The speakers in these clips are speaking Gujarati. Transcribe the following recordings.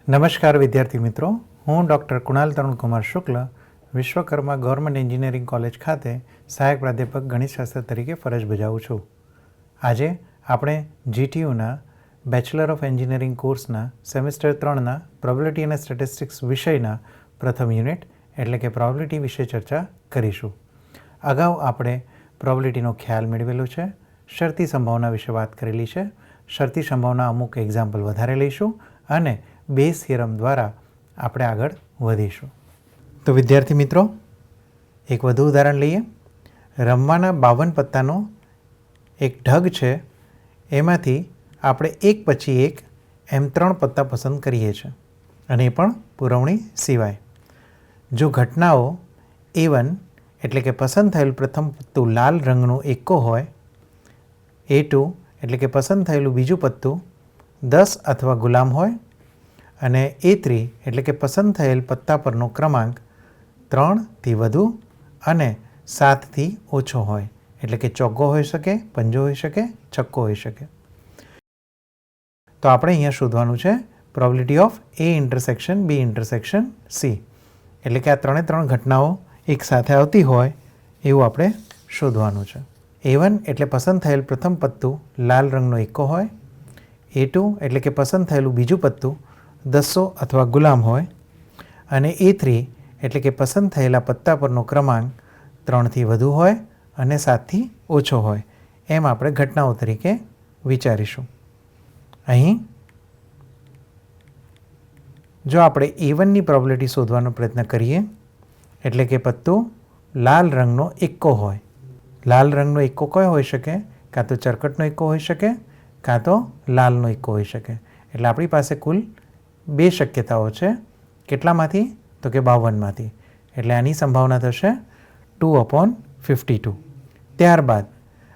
નમસ્કાર વિદ્યાર્થી મિત્રો, હું ડૉક્ટર કુણાલ તરુણકુમાર શુક્લ વિશ્વકર્મા ગવર્મેન્ટ એન્જિનિયરિંગ કોલેજ ખાતે સહાયક પ્રાધ્યાપક ગણિતશાસ્ત્ર તરીકે ફરજ બજાવું છું. આજે આપણે GTUના બેચલર ઓફ એન્જિનિયરિંગ કોર્સના સેમેસ્ટર 3ના પ્રોબેબિલિટી અને સ્ટેટિસ્ટિક્સ વિષયના પ્રથમ યુનિટ એટલે કે પ્રોબેબિલિટી વિશે ચર્ચા કરીશું. અગાઉ આપણે પ્રોબેબિલિટીનો ખ્યાલ મેળવેલો છે, શરતી સંભાવના વિશે વાત કરેલી છે. શરતી સંભાવના અમુક એક્ઝામ્પલ વધારે લઈશું અને બેઝ થિયરમ દ્વારા આપણે આગળ વધીશું. તો વિદ્યાર્થી મિત્રો, એક વધુ ઉદાહરણ લઈએ. રમવાના 52 પત્તાનો એક ઢગ છે, એમાંથી આપણે એક પછી એક એમ 3 પત્તા પસંદ કરીએ છીએ અને એ પણ પુરવણી સિવાય. જો ઘટનાઓ A1 એટલે કે પસંદ થયેલ પ્રથમ પત્તું લાલ રંગનું એકો હોય, A2 એટલે કે પસંદ થયેલું બીજું પત્તું 10 અથવા ગુલામ હોય અને A3 એટલે કે પસંદ થયેલ પત્તા પરનો ક્રમાંક 3થી વધુ અને 7થી ઓછો હોય, એટલે કે ચોગ્ગો હોઈ શકે, પંજો હોઈ શકે, છક્કો હોઈ શકે. તો આપણે અહીંયા શોધવાનું છે probability of A intersection B intersection C, એટલે કે આ ત્રણે ત્રણ ઘટનાઓ એક સાથે આવતી હોય એવું આપણે શોધવાનું છે. A1 એટલે પસંદ થયેલ પ્રથમ પત્તું લાલ રંગનો એકો હોય, A2 એટલે કે પસંદ થયેલું બીજું પત્તું 10 અથવા ગુલામ હોય અને A3 એટલે કે પસંદ થયેલા પત્તા પરનો ક્રમાંક 3થી વધુ હોય અને 7થી ઓછો હોય, એમ આપણે ઘટનાઓ તરીકે વિચારીશું. અહીં જો આપણે A1ની પ્રોબેબિલિટી શોધવાનો પ્રયત્ન કરીએ, એટલે કે પત્તું લાલ રંગનો એકો હોય. લાલ રંગનો એકો કયો હોઈ શકે? કાં તો ચરકટનો એકો હોઈ શકે, કાં તો લાલનો એકો હોઈ શકે. એટલે આપણી પાસે કુલ 2 શક્યતાઓ છે. કેટલામાંથી? તો કે 52માંથી. એટલે આની સંભાવના થશે 2/52. ત્યારબાદ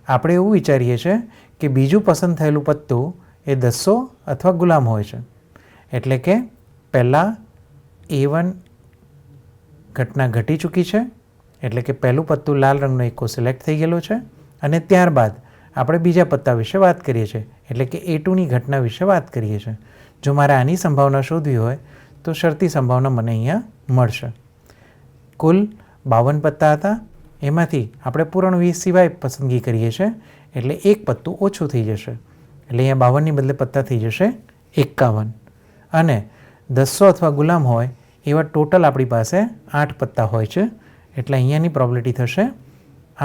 આપણે એવું વિચારીએ છીએ કે બીજું પસંદ થયેલું પત્તું એ 10 અથવા ગુલામ હોય છે. એટલે કે પહેલાં A1 ઘટના ઘટી ચૂકી છે, એટલે કે પહેલું પત્તું લાલ રંગનો એકો સિલેક્ટ થઈ ગયેલો છે અને ત્યારબાદ આપણે બીજા પત્તા વિશે વાત કરીએ છીએ, એટલે કે A2ની ઘટના વિશે વાત કરીએ છીએ. જો મારે આની સંભાવના શોધવી હોય તો શરતી સંભાવના મને અહીંયા મળશે. કુલ 52 પત્તા હતા, એમાંથી આપણે પૂરણ સિવાય પસંદગી કરીએ છીએ, એટલે એક પત્તું ઓછું થઈ જશે. એટલે અહીંયા 52ની બદલે પત્તા થઈ જશે 51 અને 10 અથવા ગુલામ હોય એવા ટોટલ આપણી પાસે 8 પત્તા હોય છે. એટલે અહીંયાની પ્રોબેબિલિટી થશે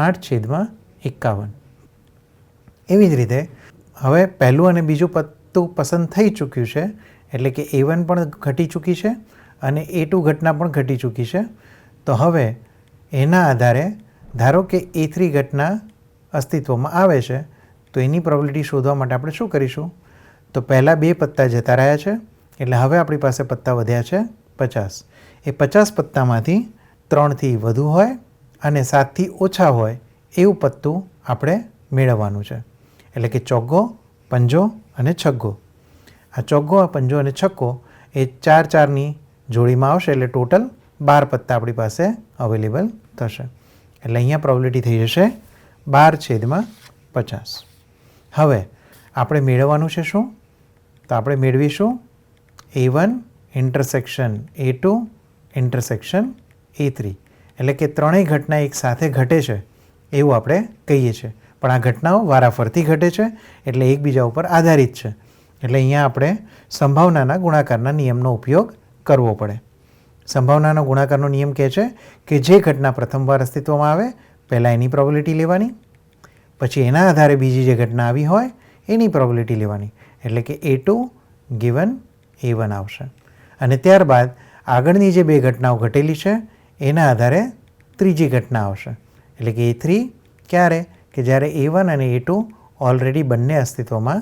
8/51. એવી જ રીતે હવે પહેલું અને બીજું પત્તું પસંદ થઈ ચૂક્યું છે, એટલે કે A1 પણ ઘટી ચૂકી છે અને A2 ઘટના પણ ઘટી ચૂકી છે. તો હવે એના આધારે ધારો કે A3 ઘટના અસ્તિત્વમાં આવે છે, તો એની પ્રોબેબિલિટી શોધવા માટે આપણે શું કરીશું? તો પહેલાં 2 પત્તા જતા રહ્યા છે, એટલે હવે આપણી પાસે પત્તા વધ્યા છે 50. એ 50 પત્તામાંથી 3થી વધુ હોય અને 7થી ઓછા હોય એવું પત્તું આપણે મેળવવાનું છે. એટલે કે ચોગ્ગો, પંજો અને છગ્ગો. આ ચોગ્ગો, પંજો અને છક્કો એ 4-4ની જોડીમાં આવશે, એટલે ટોટલ 12 પત્તા આપણી પાસે અવેલેબલ થશે. એટલે અહીંયા પ્રોબેબિલિટી થઈ જશે 12/50. હવે આપણે મેળવવાનું છે શું? તો આપણે મેળવીશું A1 intersection A2 intersection A3, એટલે કે ત્રણેય ઘટના એક સાથે ઘટે છે એવું આપણે કહીએ છીએ. પણ આ ઘટનાઓ વારાફરતી ઘટે છે, એટલે એકબીજા ઉપર આધારિત છે. એટલે અહીંયા આપણે સંભાવનાના ગુણાકારના નિયમનો ઉપયોગ કરવો પડે. સંભાવનાનો ગુણાકારનો નિયમ કહે છે કે જે ઘટના પ્રથમવાર અસ્તિત્વમાં આવે પહેલાં એની પ્રોબેબિલિટી લેવાની, પછી એના આધારે બીજી જે ઘટના આવી હોય એની પ્રોબેબિલિટી લેવાની, એટલે કે A2 ગિવન A1 આવશે. અને ત્યારબાદ આગળની જે 2 ઘટનાઓ ઘટેલી છે એના આધારે ત્રીજી ઘટના આવશે, એટલે કે A3 ક્યારે? કે જ્યારે A1 અને A2 ઓલરેડી બંને અસ્તિત્વમાં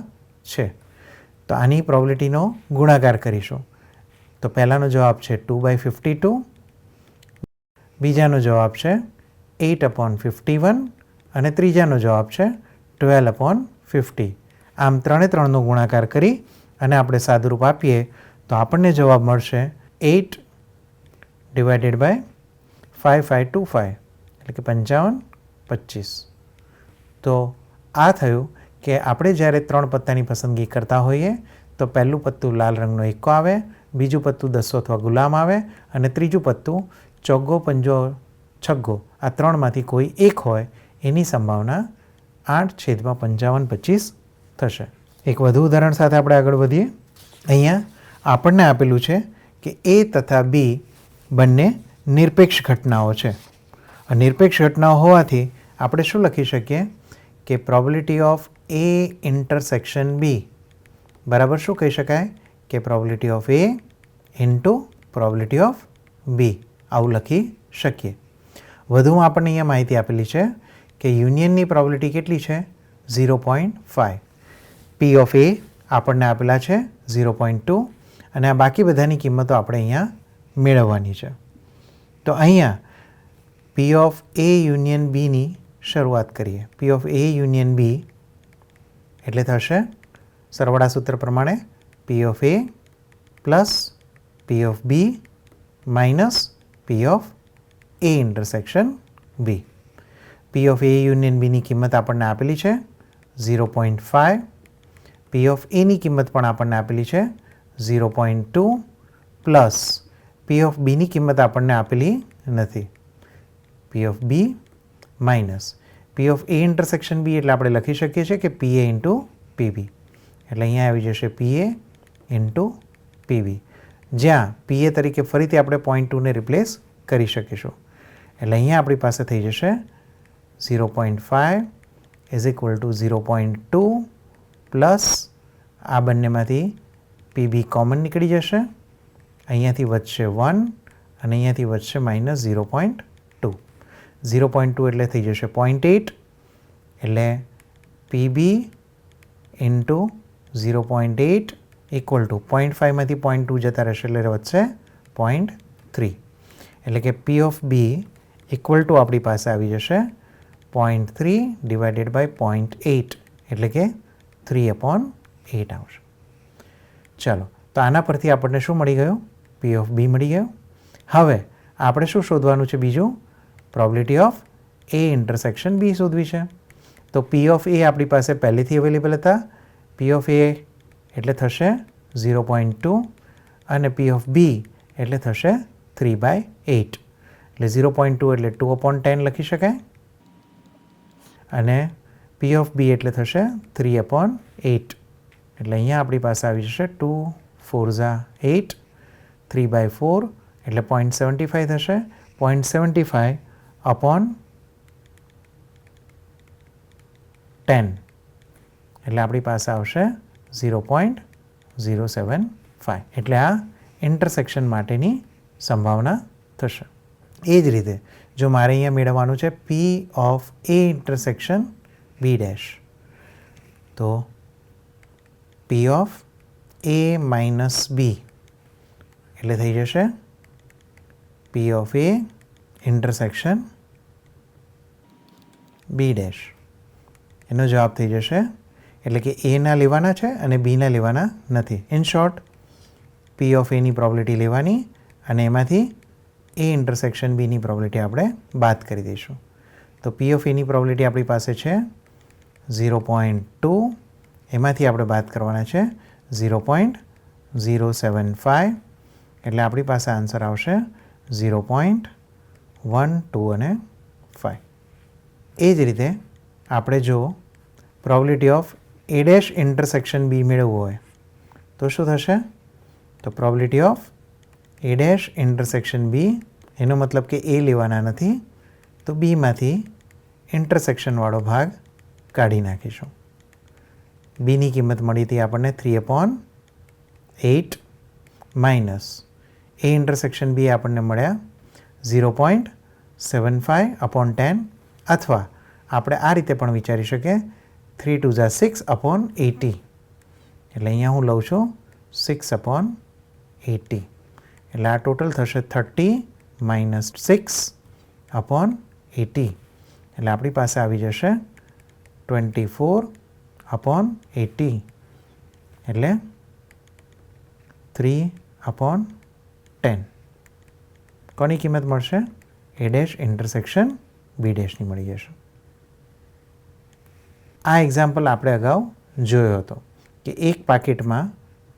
છે. તો આની પ્રોબેબિલિટીનો ગુણાકાર કરીશું. તો પહેલાંનો જવાબ છે 2/52, બીજાનો જવાબ છે 8/51 અને ત્રીજાનો જવાબ છે 12/50. આમ 3નો ગુણાકાર કરી અને આપણે સાદુરૂપ આપીએ તો આપણને જવાબ મળશે 8/5525, એટલે કે 55/25. તો આ થયું કે આપણે જ્યારે 3 પત્તાની પસંદગી કરતા હોઈએ તો પહેલું પત્તું લાલ રંગનો એકો આવે, બીજું પત્તું 200 અથવા ગુલામ આવે અને ત્રીજું પત્તું ચોગ્ગો, પંજો, છગ્ગો આ ત્રણમાંથી કોઈ એક હોય એની સંભાવના 8/55 થશે. એક વધુ ઉદાહરણ સાથે આપણે આગળ વધીએ. અહીંયા આપણને આપેલું છે કે એ તથા બી બંને નિરપેક્ષ ઘટનાઓ છે. નિરપેક્ષ ઘટનાઓ હોવાથી આપણે શું લખી શકીએ કે probability of A intersection B બરાબર શું કહી શકાય કે probability of A into probability of B આવું લખી શકીએ. વધુમાં આપણને અહીંયા માહિતી આપેલી છે કે યુનિયનની પ્રોબેબિલિટી કેટલી છે 0.5. પી ઓફ એ આપણને આપેલા છે 0.2 અને આ બાકી બધાની કિંમતો આપણે અહીંયા મેળવવાની છે. તો અહીંયા પી ઓફ એ યુનિયન બીની શરૂઆત કરીએ. પી ઓફ એ યુનિયન બી એટલે થશે સરવાળા સૂત્ર પ્રમાણે P of A plus P of B minus P of A intersection B. P of A union બીની કિંમત આપણને આપેલી છે 0.5. પી ઓફ એની કિંમત પણ આપણને આપેલી છે 0.2 પ્લસ પી ઓફ બીની કિંમત આપણને આપેલી નથી. P of B minus P of A intersection B એટલે આપણે લખી શકીએ છીએ કે પી એ ઇન્ટુ પીબી. એટલે અહીંયા આવી જશે પી એ ઇન્ટુ પીબી, જ્યાં પી એ તરીકે ફરીથી આપણે 0.2ને રિપ્લેસ કરી શકીશું. એટલે અહીંયા આપણી પાસે થઈ જશે 0.5 ઇઝ ઇક્વલ ટુ 0.2 પ્લસ આ બંનેમાંથી પીબી કોમન નીકળી જશે. અહીંયાથી વધશે 1 અને અહીંયાથી વધશે -0.2. 0.2 એટલે થઈ જશે 0.8 એટલે પીબી ઇન્ટુ 0.8 ઇક્વલ ટુ 0.5માંથી 0.2 જતા રહેશે એટલે વધશે 0.3. એટલે કે P of B equal to આપણી પાસે આવી જશે 0.3 ડિવાઇડેડ બાય 0.8 એટલે કે 3/8 આવશે. ચાલો, તો આના પરથી આપણને શું મળી ગયું? પી ઓફ બી મળી ગયું. હવે આપણે શું શોધવાનું છે? બીજું પ્રોબેબિલિટી ઓફ એ ઇન્ટરસેક્શન બી શોધવી છે. તો પી ઓફ એ આપણી પાસે પહેલેથી અવેલેબલ હતા. પી ઓફ એ એટલે થશે 0.2 અને પી ઓફ બી એટલે થશે 3/8. એટલે 0.2 એટલે 2/10 લખી શકાય અને પી ઓફ બી એટલે થશે 3/8. એટલે અહીંયા આપણી પાસે આવી જશે 2 4 8, 3/4 એટલે 0.75 થશે. 0.75 upon 10 એટલે આપણી પાસે આવશે 0.075. એટલે આ ઇન્ટરસેક્શન માટેની સંભાવના થશે. એ જ રીતે જો મારે અહીંયા મેળવવાનું છે P of A intersection B dash, તો P of A minus B એટલે થઈ જશે P of A intersection B dash. એનો જવાબ થઈ જશે એટલે કે એના લેવાના છે અને બીના લેવાના નથી. In short, P of any probability લેવાની અને એમાંથી એ ઇન્ટરસેક્શન બીની પ્રોબેબિલિટી આપણે બાદ કરી દઈશું. તો પી ઓફ એની પ્રોબેબિલિટી આપણી પાસે છે 0.2, એમાંથી આપણે બાદ કરવાના છે 0.075 એટલે આપણી પાસે આન્સર આવશે 0.1, 2 અને 5. એ જ રીતે આપણે જો probability of A dash intersection B મેળવવું હોય તો શું થશે? તો probability of A dash intersection B એનો મતલબ કે એ લેવાના નથી, તો બીમાંથી ઇન્ટરસેક્શનવાળો ભાગ કાઢી નાખીશું. બીની કિંમત મળી હતી આપણને 3/8 માઇનસ એ ઇન્ટરસેક્શન બી આપણને મળ્યા 0.75/10 અથવા આપણે આ રીતે પણ વિચારી શકીએ 3 2 6/80. એટલે અહીંયા હું લઉં છું 6/80 એટલે આ ટોટલ થશે 30 - 6/80 એટલે આપણી પાસે આવી જશે 24/80 એટલે 3/10. કોની કિંમત મળશે? એ ડેશ ઇન્ટરસેક્શન બી ડેશની મળી જશે. આ એક્ઝામ્પલ આપણે અગાઉ જોયો હતો કે એક પાકીટમાં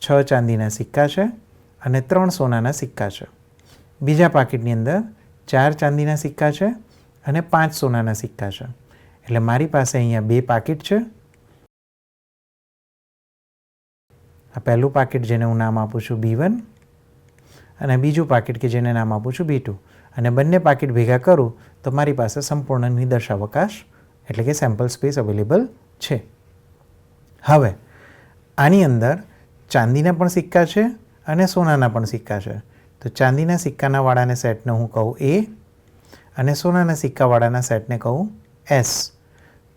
6 ચાંદીના સિક્કા છે અને 3 સોનાના સિક્કા છે. બીજા પાકીટની અંદર 4 ચાંદીના સિક્કા છે અને 5 સોનાના સિક્કા છે. એટલે મારી પાસે અહીંયા 2 પાકીટ છે. આ પહેલું પાકીટ જેને હું નામ આપું છું B1 અને બીજું પાકીટ કે જેને નામ આપું છું B2. અને બંને પાકીટ ભેગા કરું તો મારી પાસે સંપૂર્ણ નિદર્શાવકાશ એટલે કે સેમ્પલ સ્પેસ અવેલેબલ છે. હવે આની અંદર ચાંદીના પણ સિક્કા છે અને સોનાના પણ સિક્કા છે. તો ચાંદીના સિક્કાના વાળાને સેટને હું કહું A અને સોનાના સિક્કાવાળાના સેટને કહું S.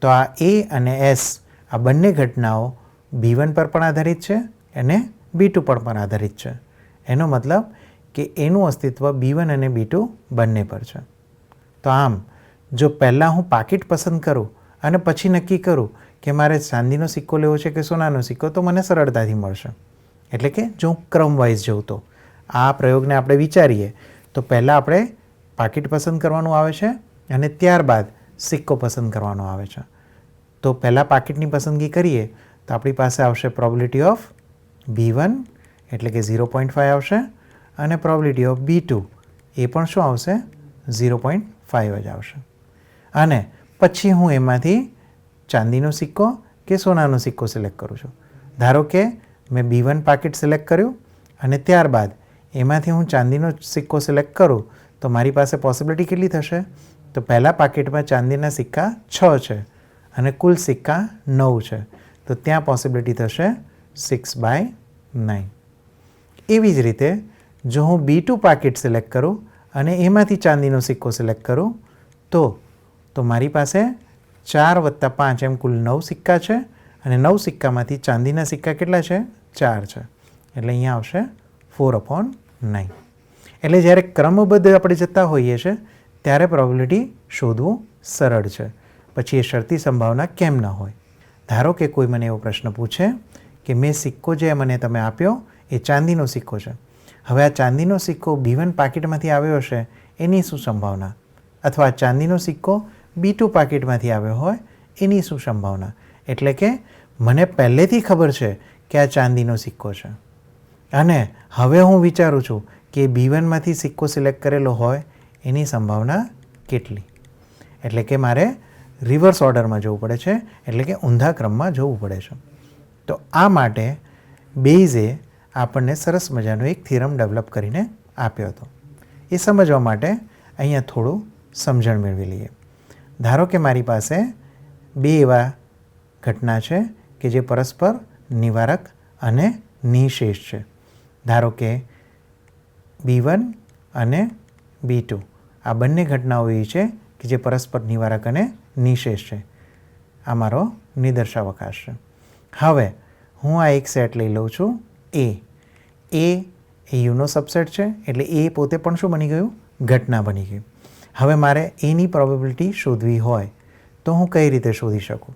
તો આ A અને S આ બંને ઘટનાઓ B1 પર પણ આધારિત છે અને B2 પર પણ આધારિત છે. એનો મતલબ કે એનું અસ્તિત્વ B1 અને B2 બંને પર છે. તો આમ જો પહેલાં હું પાકીટ પસંદ કરું અને પછી નક્કી કરું કે મારે ચાંદીનો સિક્કો લેવો છે કે સોનાનો સિક્કો તો મને સરળતાથી મળશે. એટલે કે જો હું ક્રમવાઇઝ જઉં તો આ પ્રયોગને આપણે વિચારીએ તો પહેલાં આપણે પાકીટ પસંદ કરવાનું આવે છે અને ત્યારબાદ સિક્કો પસંદ કરવાનો આવે છે. તો પહેલાં પાકીટની પસંદગી કરીએ તો આપણી પાસે આવશે પ્રોબેબિલિટી ઓફ B1 એટલે કે 0.5 આવશે અને પ્રોબેબિલિટી ઓફ B2 એ પણ શું આવશે 0.5 જ આવશે. અને પછી હું એમાંથી ચાંદીનો સિક્કો કે સોનાનો સિક્કો સિલેક્ટ કરું છું. ધારો કે મેં B1 પાકીટ સિલેક્ટ કર્યું અને ત્યારબાદ એમાંથી હું ચાંદીનો સિક્કો સિલેક્ટ કરું તો મારી પાસે પોસિબિલિટી કેટલી થશે? તો પહેલાં પાકીટમાં ચાંદીના સિક્કા 6 છે અને કુલ સિક્કા 9 છે. તો ત્યાં પોસિબિલિટી થશે 6/9. એવી જ રીતે જો હું B2 પાકીટ સિલેક્ટ કરું અને એમાંથી ચાંદીનો સિક્કો સિલેક્ટ કરું તો મારી પાસે 4 + 5 એમ કુલ 9 સિક્કા છે અને 9 સિક્કામાંથી ચાંદીના સિક્કા કેટલા છે? 4 છે. એટલે અહીંયા આવશે 4/9. એટલે જ્યારે ક્રમબદ્ધ આપણે જતા હોઈએ છીએ ત્યારે પ્રોબેબિલિટી શોધવું સરળ છે. પછી એ શરતી સંભાવના કેમ ન હોય? ધારો કે કોઈ મને એવો પ્રશ્ન પૂછે કે મેં સિક્કો જે મને તમે આપ્યો એ ચાંદીનો સિક્કો છે. હવે આ ચાંદીનો સિક્કો B1 પાકીટમાંથી આવ્યો હશે એની શું સંભાવના? અથવા ચાંદીનો સિક્કો B2 પાકીટમાંથી આવ્યો હોય એની શું સંભાવના? એટલે કે મને પહેલેથી ખબર છે કે આ ચાંદીનો સિક્કો છે અને હવે હું વિચારું છું કે B1માંથી સિક્કો સિલેક્ટ કરેલો હોય એની સંભાવના કેટલી? એટલે કે મારે રિવર્સ ઓર્ડરમાં જવું પડે છે એટલે કે ઊંધા ક્રમમાં જવું પડે છે. તો આ માટે બેઇઝે આપણને સરસ મજાનો એક થિયરમ ડેવલપ કરીને આપ્યો હતો. એ સમજવા માટે અહીંયા થોડું સમજણ મેળવી લઈએ. ધારો કે મારી પાસે 2 એવા ઘટના છે કે જે પરસ્પર નિવારક અને નિશેષ છે. ધારો કે B1 અને B2 આ બંને ઘટનાઓ એવી છે કે જે પરસ્પર નિવારક અને નિશેષ છે. આ મારો નિદર્શાવકાશ છે. હવે હું આ એક સેટ લઈ લઉં છું A એ યુનો સબસેટ છે એટલે એ પોતે પણ શું બની ગયું? ઘટના બની ગઈ. હવે મારે એની પ્રોબેબિલિટી શોધવી હોય તો હું કઈ રીતે શોધી શકું?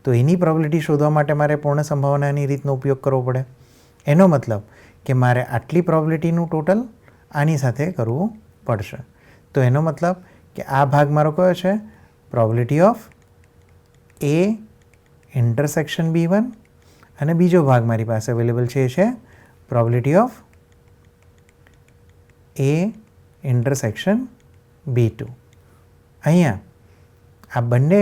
તો એની પ્રોબેબિલિટી શોધવા માટે મારે પૂર્ણ સંભાવનાની રીતનો ઉપયોગ કરવો પડે. એનો મતલબ કે મારે આટલી પ્રોબેબિલિટીનું ટોટલ આની સાથે કરવું પડશે. તો એનો મતલબ કે આ ભાગ મારો કયો છે? Probability of A intersection B1 અને બીજો ભાગ મારી પાસે અવેલેબલ છે probability of A intersection B2. અહીંયા આ બંને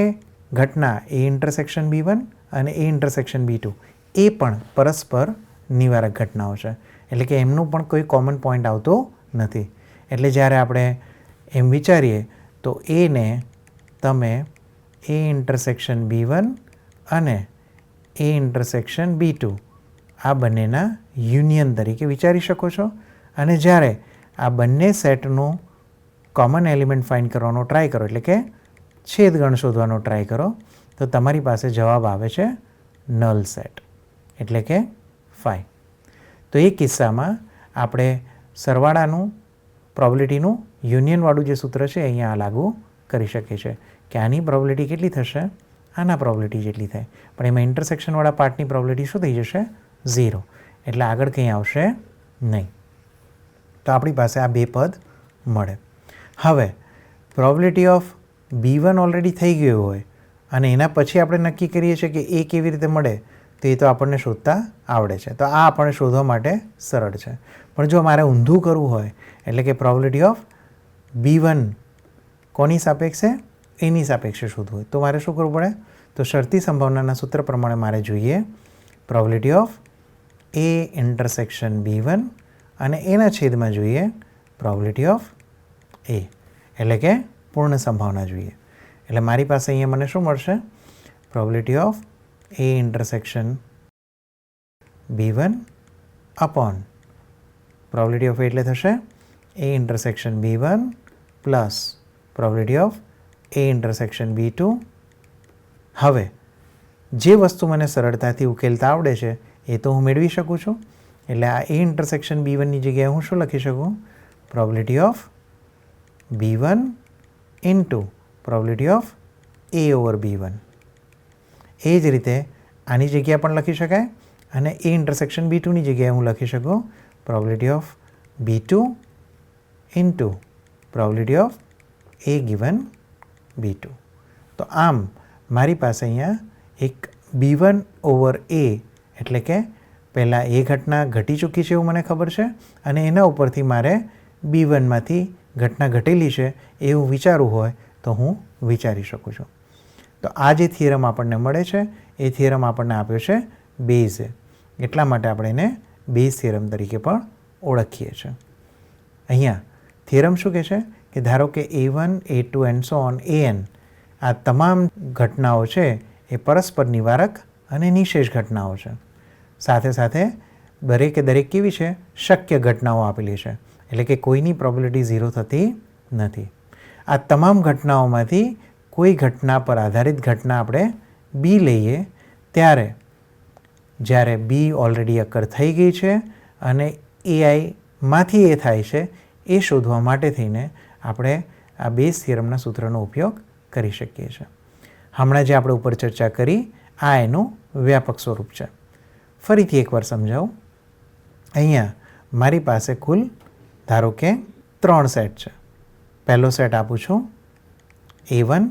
ઘટના A ઇન્ટરસેક્શન B1 અને A ઇન્ટરસેક્શન B2 એ પણ પરસ્પર નિવારક ઘટનાઓ છે. એટલે કે એમનું પણ કોઈ કોમન પોઈન્ટ આવતો નથી. એટલે જ્યારે આપણે એમ વિચારીએ તો એને તમે A ઇન્ટરસેક્શન B1 અને A ઇન્ટરસેક્શન B2 આ બંનેના યુનિયન તરીકે વિચારી શકો છો. અને જ્યારે આ બંને સેટનું કોમન એલિમેન્ટ ફાઇન્ડ કરવાનો ટ્રાય કરો એટલે કે છેદગણ શોધવાનો ટ્રાય કરો તો તમારી પાસે જવાબ આવે છે નલ સેટ એટલે કે 5. તો એ કિસ્સામાં આપણે સરવાળાનું પ્રોબેબિલિટીનું યુનિયનવાળું જે સૂત્ર છે અહીંયા લાગુ કરી શકીએ છીએ કે આની પ્રોબેબિલિટી કેટલી થશે? આના પ્રોબેબિલિટી જેટલી થાય. પણ એમાં ઇન્ટરસેક્શનવાળા પાર્ટની પ્રોબેબિલિટી શું થઈ જશે? 0. એટલે આગળ કંઈ આવશે નહીં. તો આપણી પાસે આ 2 પદ મળે. હવે પ્રોબેબિલિટી ઓફ B1 ઓલરેડી થઈ ગયું હોય અને એના પછી આપણે નક્કી કરીએ છીએ કે એ કેવી રીતે મળે તો એ તો આપણને શોધતા આવડે છે. તો આ આપણને શોધવા માટે સરળ છે. પણ જો મારે ઊંધું કરવું હોય, એટલે કે પ્રોબેબિલિટી ઓફ B1 કોની સાપેક્ષે? એની સાપેક્ષે શોધવું હોય તો મારે શું કરવું પડે? તો શરતી સંભાવનાના સૂત્ર પ્રમાણે મારે જોઈએ probability of A intersection B1 અને એના છેદમાં જોઈએ પ્રોબેબિલિટી ઓફ A, એટલે કે પૂર્ણ સંભાવના જોઈએ. એટલે મારી પાસે અહીંયા મને શું મળશે? Probability of A intersection B1 upon probability of A એટલે થશે A intersection B1 plus probability of A intersection B2. હવે જે વસ્તુ મને સરળતાથી ઉકેલતા આવડે છે એ તો હું મેળવી શકું છું. એટલે આ A ઇન્ટરસેક્શન B1ની જગ્યાએ હું શું લખી શકું? Probability of B1 into probability of A over B1. એ જ રીતે આની જગ્યા પણ લખી શકાય અને A ઇન્ટરસેક્શન B2ની જગ્યાએ હું લખી શકું probability of B2 into probability of A given B2. તો આમ મારી પાસે અહીંયા એક B1 ઓવર A એટલે કે પહેલાં એ ઘટના ઘટી ચૂકી છે એવું મને ખબર છે અને એના ઉપરથી મારે B1માંથી ઘટના ઘટેલી છે એવું વિચારવું હોય તો હું વિચારી શકું છું. તો આ જે થિયરમ આપણને મળે છે એ થિયરમ આપણને આપ્યો છે બેઝે. એટલા માટે આપણે એને બેઝ થિયરમ તરીકે પણ ઓળખીએ છીએ. અહીંયા થિયરમ શું કહે છે કે ધારો કે A1, A2 and so on AN આ તમામ ઘટનાઓ છે એ પરસ્પર નિવારક અને નિશેષ ઘટનાઓ છે. સાથે સાથે દરેકે દરેક કેવી છે? શક્ય ઘટનાઓ આપેલી છે. એટલે કે કોઈની પ્રોબેબિલિટી 0 થતી નથી. આ તમામ ઘટનાઓમાંથી કોઈ ઘટના પર આધારિત ઘટના આપણે B લઈએ ત્યારે જ્યારે B ઓલરેડી અકર થઈ ગઈ છે અને AIમાંથી એ થાય છે એ શોધવા માટે થઈને આપણે આ બેઝ થિયરમના સૂત્રનો ઉપયોગ કરી શકીએ છીએ. હમણાં જે આપણે ઉપર ચર્ચા કરી આ એનું વ્યાપક સ્વરૂપ છે. ફરીથી એકવાર સમજાવું. અહીંયા મારી પાસે કુલ ધારો કે 3 સેટ છે. પહેલો સેટ આપું છું A1,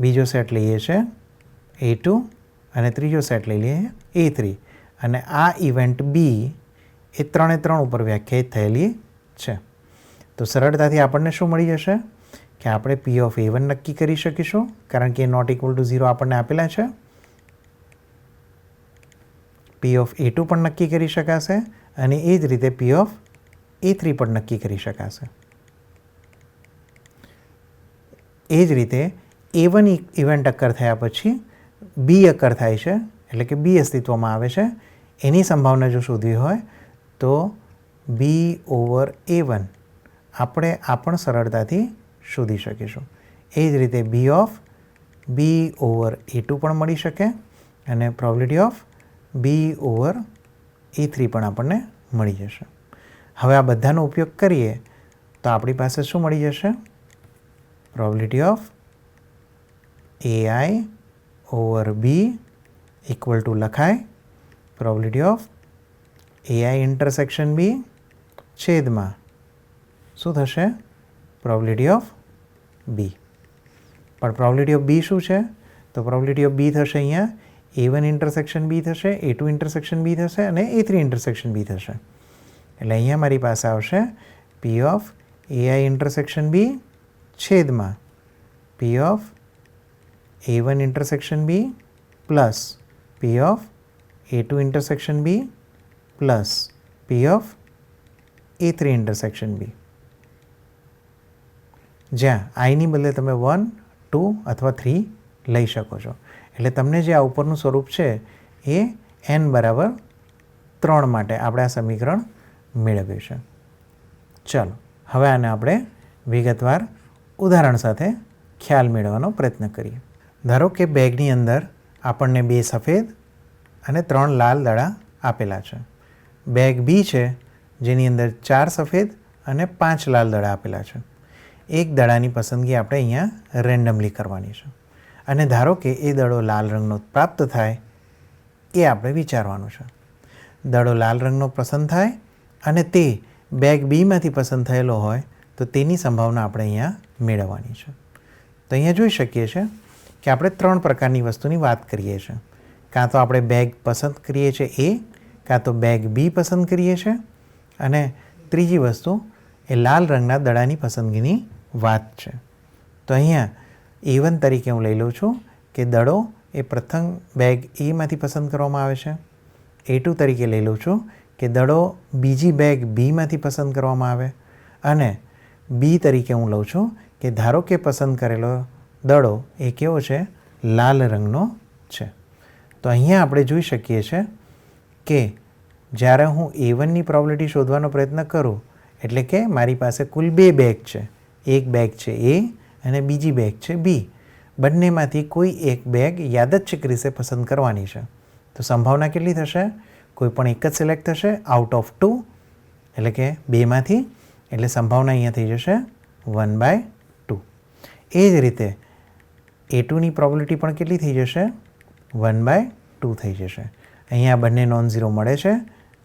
બીજો સેટ લઈએ છે A2 અને ત્રીજો સેટ લઈ લઈએ A3. અને આ ઇવેન્ટ B એ 3 ઉપર વ્યાખ્યાયિત થયેલી છે. તો સરળતાથી આપણને શું મળી જશે કે આપણે P ઓફ A1 નક્કી કરી શકીશું કારણ કે નોટ ઇક્વલ ટુ 0 આપણને આપેલા છે. P ઓફ A2 પણ નક્કી કરી શકાશે અને એ જ રીતે P ઓફ A3 પણ નક્કી કરી શકાશે. એ જ રીતે A1 ઇવેન્ટ અકર થયા પછી B અકર થાય છે એટલે કે B અસ્તિત્વમાં આવે છે એની સંભાવના જો શોધવી હોય તો B ઓવર A1 આપણે આ પણ સરળતાથી શોધી શકીશું. એ જ રીતે B of B over A2 પણ મળી શકે અને probability of B over A3 પણ આપણને મળી જશે. હવે આ બધાનો ઉપયોગ કરીએ તો આપણી પાસે શું મળી જશે? Probability of AI over B equal to લખાય probability of AI intersection B છેદમાં શું થશે? Probability of B. પણ પ્રોબેબિલિટી ઓફ B શું છે? તો પ્રોબેબિલિટી ઓફ B થશે અહીંયા A1 ઇન્ટરસેક્શન B થશે, A2 ઇન્ટરસેક્શન B થશે અને A3 ઇન્ટરસેક્શન B થશે. એટલે અહીંયા મારી પાસે આવશે P of AI intersection B છેદમાં P of A1 intersection B plus P of A2 intersection B plus P of A3 intersection B. જ્યાં આઈની બદલે તમે 1, 2 અથવા 3 લઈ શકો છો. એટલે તમને જે આ ઉપરનું સ્વરૂપ છે એ n બરાબર 3 માટે આપણે આ સમીકરણ મેળવ્યું છે. ચાલો હવે આને આપણે વિગતવાર ઉદાહરણ સાથે ખ્યાલ મેળવવાનો પ્રયત્ન કરીએ. ધારો કે બેગની અંદર આપણને 2 સફેદ અને 3 લાલ દડા આપેલા છે. બેગ B છે જેની અંદર 4 સફેદ અને 5 લાલ દડા આપેલા છે. એક દડાની પસંદગી આપણે અહીંયા રેન્ડમલી કરવાની છે અને ધારો કે એ દડો લાલ રંગનો પ્રાપ્ત થાય એ આપણે વિચારવાનું છે. દડો લાલ રંગનો પસંદ થાય અને તે બેગ બીમાંથી પસંદ થયેલો હોય તો તેની સંભાવના આપણે અહીંયા મેળવવાની છે. તો અહીંયા જોઈ શકીએ છીએ કે આપણે 3 પ્રકારની વસ્તુની વાત કરીએ છીએ. કાં તો આપણે બેગ પસંદ કરીએ છીએ એ, કાં તો બેગ બી પસંદ કરીએ છીએ, અને ત્રીજી વસ્તુ એ લાલ રંગના દડાની પસંદગીની વાત છે. તો અહીંયા A1 તરીકે હું લઈ લઉં છું કે દડો એ પ્રથમ બેગ એમાંથી પસંદ કરવામાં આવે છે. A2 તરીકે લઈ લઉં છું કે દડો બીજી બેગ બીમાંથી પસંદ કરવામાં આવે, અને બી તરીકે હું લઉં છું કે ધારો કે પસંદ કરેલો દડો એ કેવો છે, લાલ રંગનો છે. તો અહીંયા આપણે જોઈ શકીએ છીએ કે જ્યારે હું A1ની પ્રોબેબિલિટી શોધવાનો પ્રયત્ન કરું, એટલે કે મારી પાસે કુલ 2 બેગ છે. એક બેગ છે A અને બીજી બેગ છે બી. બંનેમાંથી કોઈ એક બેગ યાદચ્છિક રીતે પસંદ કરવાની છે. તો સંભાવના કેટલી થશે? કોઈ પણ એક જ સિલેક્ટ થશે આઉટ ઓફ 2, એટલે કે 2માંથી. એટલે સંભાવના અહીંયા થઈ જશે 1/2. એ જ રીતે A2ની પ્રોબેબિલિટી પણ કેટલી થઈ જશે? 1/2 થઈ જશે. અહીંયા બંને નોન ઝીરો મળે છે,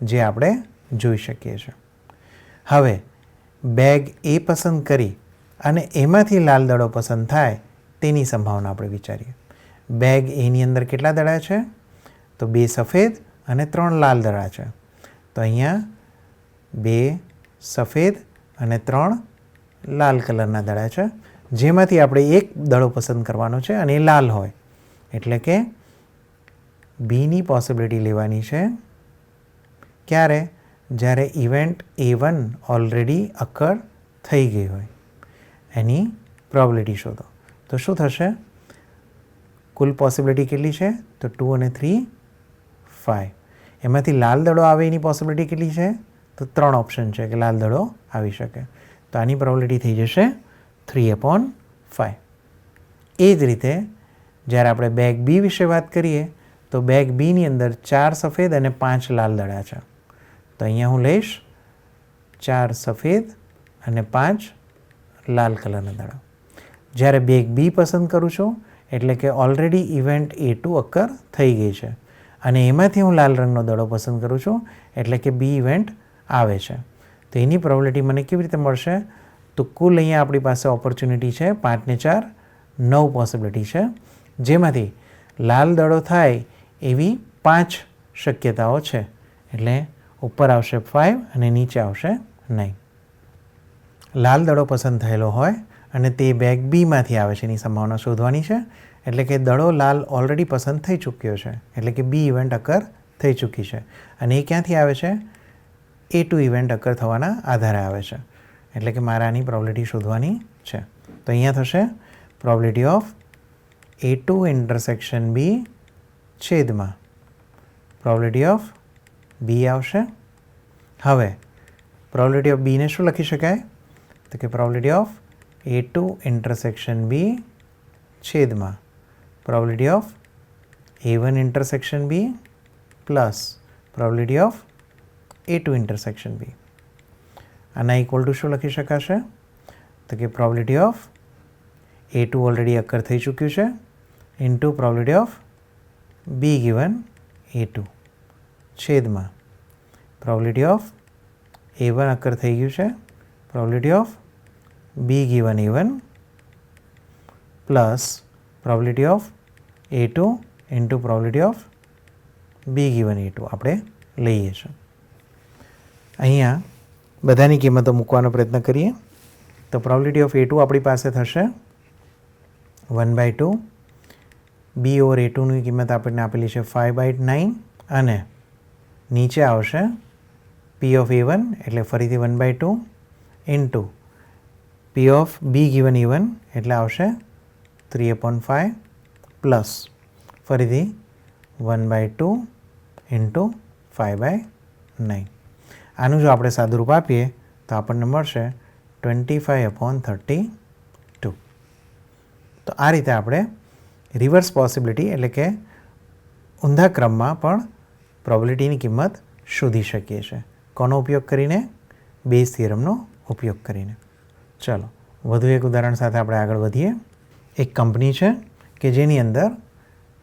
જે આપણે જોઈ શકીએ છીએ. હવે બેગ એ પસંદ કરી અને એમાંથી લાલ દડો પસંદ થાય તેની સંભાવના આપણે વિચારીએ. બેગ એની અંદર કેટલા દડા છે? તો 2 સફેદ અને 3 લાલ દડા છે. તો અહીંયા 2 સફેદ અને 3 લાલ કલરના દડા છે, જેમાંથી આપણે એક દડો પસંદ કરવાનો છે અને એ લાલ હોય. એટલે કે બીની પોસિબિલિટી લેવાની છે. ક્યારે? જ્યારે ઇવેન્ટ A1 ઓલરેડી અકર થઈ ગઈ હોય. એની પ્રોબેબિલિટી શોધો. તો શું થશે? કુલ પોસિબિલિટી કેટલી છે? તો 2 અને 3 5. એમાંથી લાલ દડો આવે એની પોસિબિલિટી કેટલી છે? તો 3 ઓપ્શન છે કે લાલ દડો આવી શકે. તો આની પ્રોબેબિલિટી થઈ જશે 3/5. એ જ રીતે જ્યારે આપણે બેગ બી વિશે વાત કરીએ, તો બેગ બીની અંદર 4 સફેદ અને 5 લાલ દડા છે. તો અહીંયા હું લઈશ 4 સફેદ અને 5 લાલ કલરના દડા. જ્યારે બેગ બી પસંદ કરું છું, એટલે કે ઓલરેડી ઇવેન્ટ A2 અકર થઈ ગઈ છે, અને એમાંથી હું લાલ રંગનો દડો પસંદ કરું છું, એટલે કે બી ઇવેન્ટ આવે છે. તો એની પ્રોબેબિલિટી મને કેવી રીતે મળશે? તો કુલ અહીંયા આપણી પાસે ઓપોર્ચ્યુનિટી છે 5 ને 4 9 પોસિબિલિટી છે, જેમાંથી લાલ દડો થાય એવી 5 શક્યતાઓ છે. એટલે ઉપર આવશે 5 અને નીચે આવશે 9. લાલ દડો પસંદ થયેલો હોય અને તે બેગ બીમાંથી આવે છે એની સંભાવના શોધવાની છે. એટલે કે દડો લાલ ઓલરેડી પસંદ થઈ ચૂક્યો છે, એટલે કે બી ઇવેન્ટ અકર થઈ ચૂકી છે, અને એ ક્યાંથી આવે છે? A2 ઇવેન્ટ અકર થવાના આધારે આવે છે. એટલે કે મારે આની પ્રોબેબિલિટી શોધવાની છે. તો અહીંયા થશે probability of A2 intersection B છેદમાં પ્રોબેબિલિટી ઓફ બી આવશે. હવે પ્રોબેબિલિટી ઓફ બીને શું લખી શકાય? તો કે probability of A2 intersection B છેદમાં probability of A1 intersection B plus probability of A2 intersection B. આના ઇક્વલ ટુ શું લખી શકાશે? તો કે પ્રોબેબિલિટી ઓફ A2 ઓલરેડી અકર થઈ ચૂક્યું છે into probability of be given A2 છેદમાં પ્રોબેબિલિટી ઓફ A1 અકર થઈ ગયું છે, probability of be given A1 plus probability of A2 into probability of be given A2 આપણે લઈએ છીએ. અહીંયા બધાની કિંમતો મૂકવાનો પ્રયત્ન કરીએ. તો પ્રોબેબિલિટી ઓફ A2 આપણી પાસે થશે 1/2. બી ઓવર A2ની કિંમત આપણને આપેલી છે 5/9, અને નીચે આવશે P ઓફ A1 એટલે ફરીથી 1/2 into P of be given A1 એટલે આવશે 3/5 પ્લસ ફરીથી 1/2 ઇન્ટુ 5/9. આનું જો આપણે સાદુરૂપ આપીએ તો આપણને મળશે 25/32. તો આ રીતે આપણે રિવર્સ પોસિબિલિટી એટલે કે ઊંધા ક્રમમાં પણ પ્રોબેબિલિટીની કિંમત શોધી શકીએ છીએ. કોનો ઉપયોગ કરીને? બેઝ થિયરમનો ઉપયોગ કરીને. ચલો વધુ એક ઉદાહરણ સાથે આપણે આગળ વધીએ. એક કંપની છે કે જેની અંદર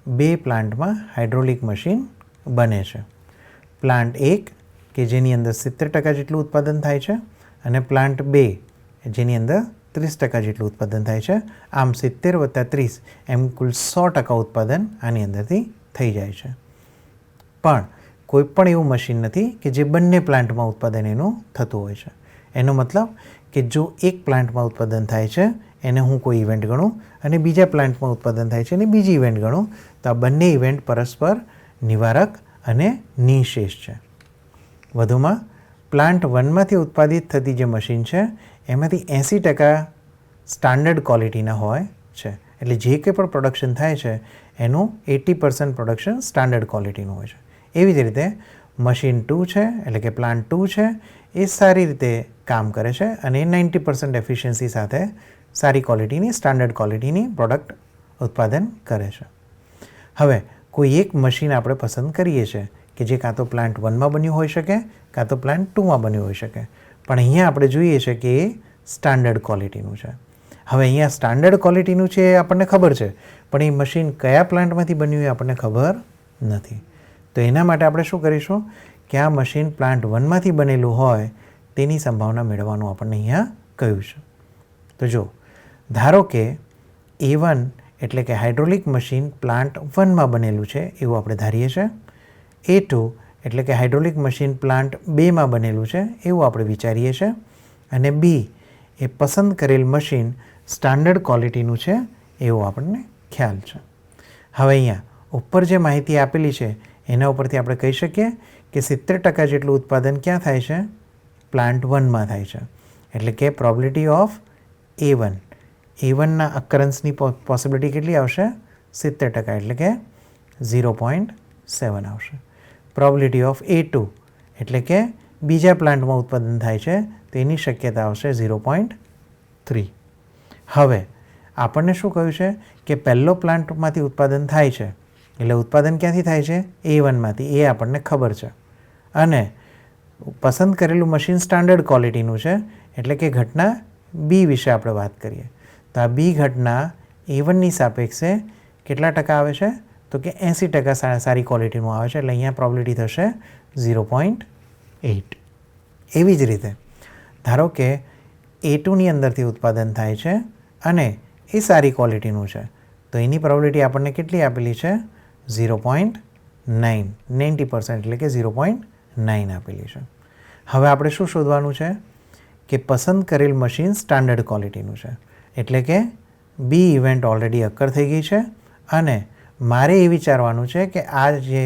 2 પ્લાન્ટમાં હાઇડ્રોલિક મશીન બને છે. પ્લાન્ટ 1 કે જેની અંદર 70% જેટલું ઉત્પાદન થાય છે, અને પ્લાન્ટ 2 જેની અંદર 30% જેટલું ઉત્પાદન થાય છે. આમ 70 + 30 એમ કુલ 100% ઉત્પાદન આની અંદરથી થઈ જાય છે. પણ કોઈ પણ એવું મશીન નથી કે જે બંને પ્લાન્ટમાં ઉત્પાદન એનું થતું હોય છે. એનો મતલબ કે જો એક પ્લાન્ટમાં ઉત્પાદન થાય છે એને હું કોઈ ઇવેન્ટ ગણું અને બીજા પ્લાન્ટમાં ઉત્પાદન થાય છે એને બીજી ઇવેન્ટ ગણું, તો આ બંને ઇવેન્ટ પરસ્પર નિવારક અને નિઃશેષ છે. વધુમાં પ્લાન્ટ 1માંથી ઉત્પાદિત થતી જે મશીન છે એમાંથી 80% સ્ટાન્ડર્ડ ક્વોલિટીના હોય છે. એટલે જે કંઈ પણ પ્રોડક્શન થાય છે એનું 80% પ્રોડક્શન સ્ટાન્ડર્ડ ક્વોલિટીનું હોય છે. એવી જ રીતે મશીન 2 છે એટલે કે પ્લાન્ટ 2 છે એ સારી રીતે કામ કરે છે અને એ 90% એફિશિયન્સી સાથે સારી ક્વોલિટીની સ્ટાન્ડર્ડ ક્વોલિટીની પ્રોડક્ટ ઉત્પાદન કરે છે. હવે કોઈ એક મશીન આપણે પસંદ કરીએ છીએ કે જે કાં તો પ્લાન્ટ 1માં બન્યું હોઈ શકે કાં તો પ્લાન્ટ 2માં બન્યું હોઈ શકે, પણ અહીંયા આપણે જોઈએ છે કે એ સ્ટાન્ડર્ડ ક્વોલિટીનું છે. હવે અહીંયા સ્ટાન્ડર્ડ ક્વોલિટીનું છે એ આપણને ખબર છે, પણ એ મશીન કયા પ્લાન્ટમાંથી બન્યું એ આપણને ખબર નથી. તો એના માટે આપણે શું કરીશું કે આ મશીન પ્લાન્ટ 1માંથી બનેલું હોય તેની સંભાવના મેળવવાનું આપણને અહીંયા કહ્યું છે. તો જો ધારો કે A1 એટલે કે હાઇડ્રોલિક મશીન પ્લાન્ટ 1માં બનેલું છે એવું આપણે ધારીએ છીએ. A2 એટલે કે હાઇડ્રોલિક મશીન પ્લાન્ટ 2માં બનેલું છે એવું આપણે વિચારીએ છીએ. અને B એ પસંદ કરેલ મશીન સ્ટાન્ડર્ડ ક્વોલિટીનું છે એવું આપણને ખ્યાલ છે. હવે અહીંયા ઉપર જે માહિતી આપેલી છે એના ઉપરથી આપણે કહી શકીએ કે 70% જેટલું ઉત્પાદન ક્યાં થાય છે? પ્લાન્ટ 1માં થાય છે. એટલે કે પ્રોબેબિલિટી ઓફ A1ના અકરન્સની પોસિબિલિટી કેટલી આવશે? 70%, એટલે કે 0.7 આવશે. પ્રોબેબિલિટી ઓફ A2 એટલે કે બીજા પ્લાન્ટમાં ઉત્પાદન થાય છે તો એની શક્યતા આવશે 0.3. હવે આપણને શું કહ્યું છે કે પહેલો પ્લાન્ટમાંથી ઉત્પાદન થાય છે એટલે ઉત્પાદન ક્યાંથી થાય છે? A1માંથી, એ આપણને ખબર છે. અને પસંદ કરેલું મશીન સ્ટાન્ડર્ડ ક્વોલિટીનું છે એટલે કે ઘટના B વિશે આપણે વાત કરીએ તો આ B ઘટના A1ની સાપેક્ષે કેટલા ટકા આવે છે? તો કે 80% સારી ક્વોલિટીનું આવે છે. એટલે અહીંયા પ્રોબેબિલિટી થશે 0.8. એવી જ રીતે ધારો કે A2ની અંદરથી ઉત્પાદન થાય છે અને એ સારી ક્વોલિટીનું છે તો એની પ્રોબેબિલિટી આપણને કેટલી આપેલી છે? 0.9, 90% એટલે કે 0.9 આપેલી છે. હવે આપણે શું શોધવાનું છે કે પસંદ કરેલ મશીન સ્ટાન્ડર્ડ ક્વોલિટીનું છે એટલે કે B ઇવેન્ટ ઓલરેડી અકર થઈ ગઈ છે અને મારે એ વિચારવાનું છે કે આ જે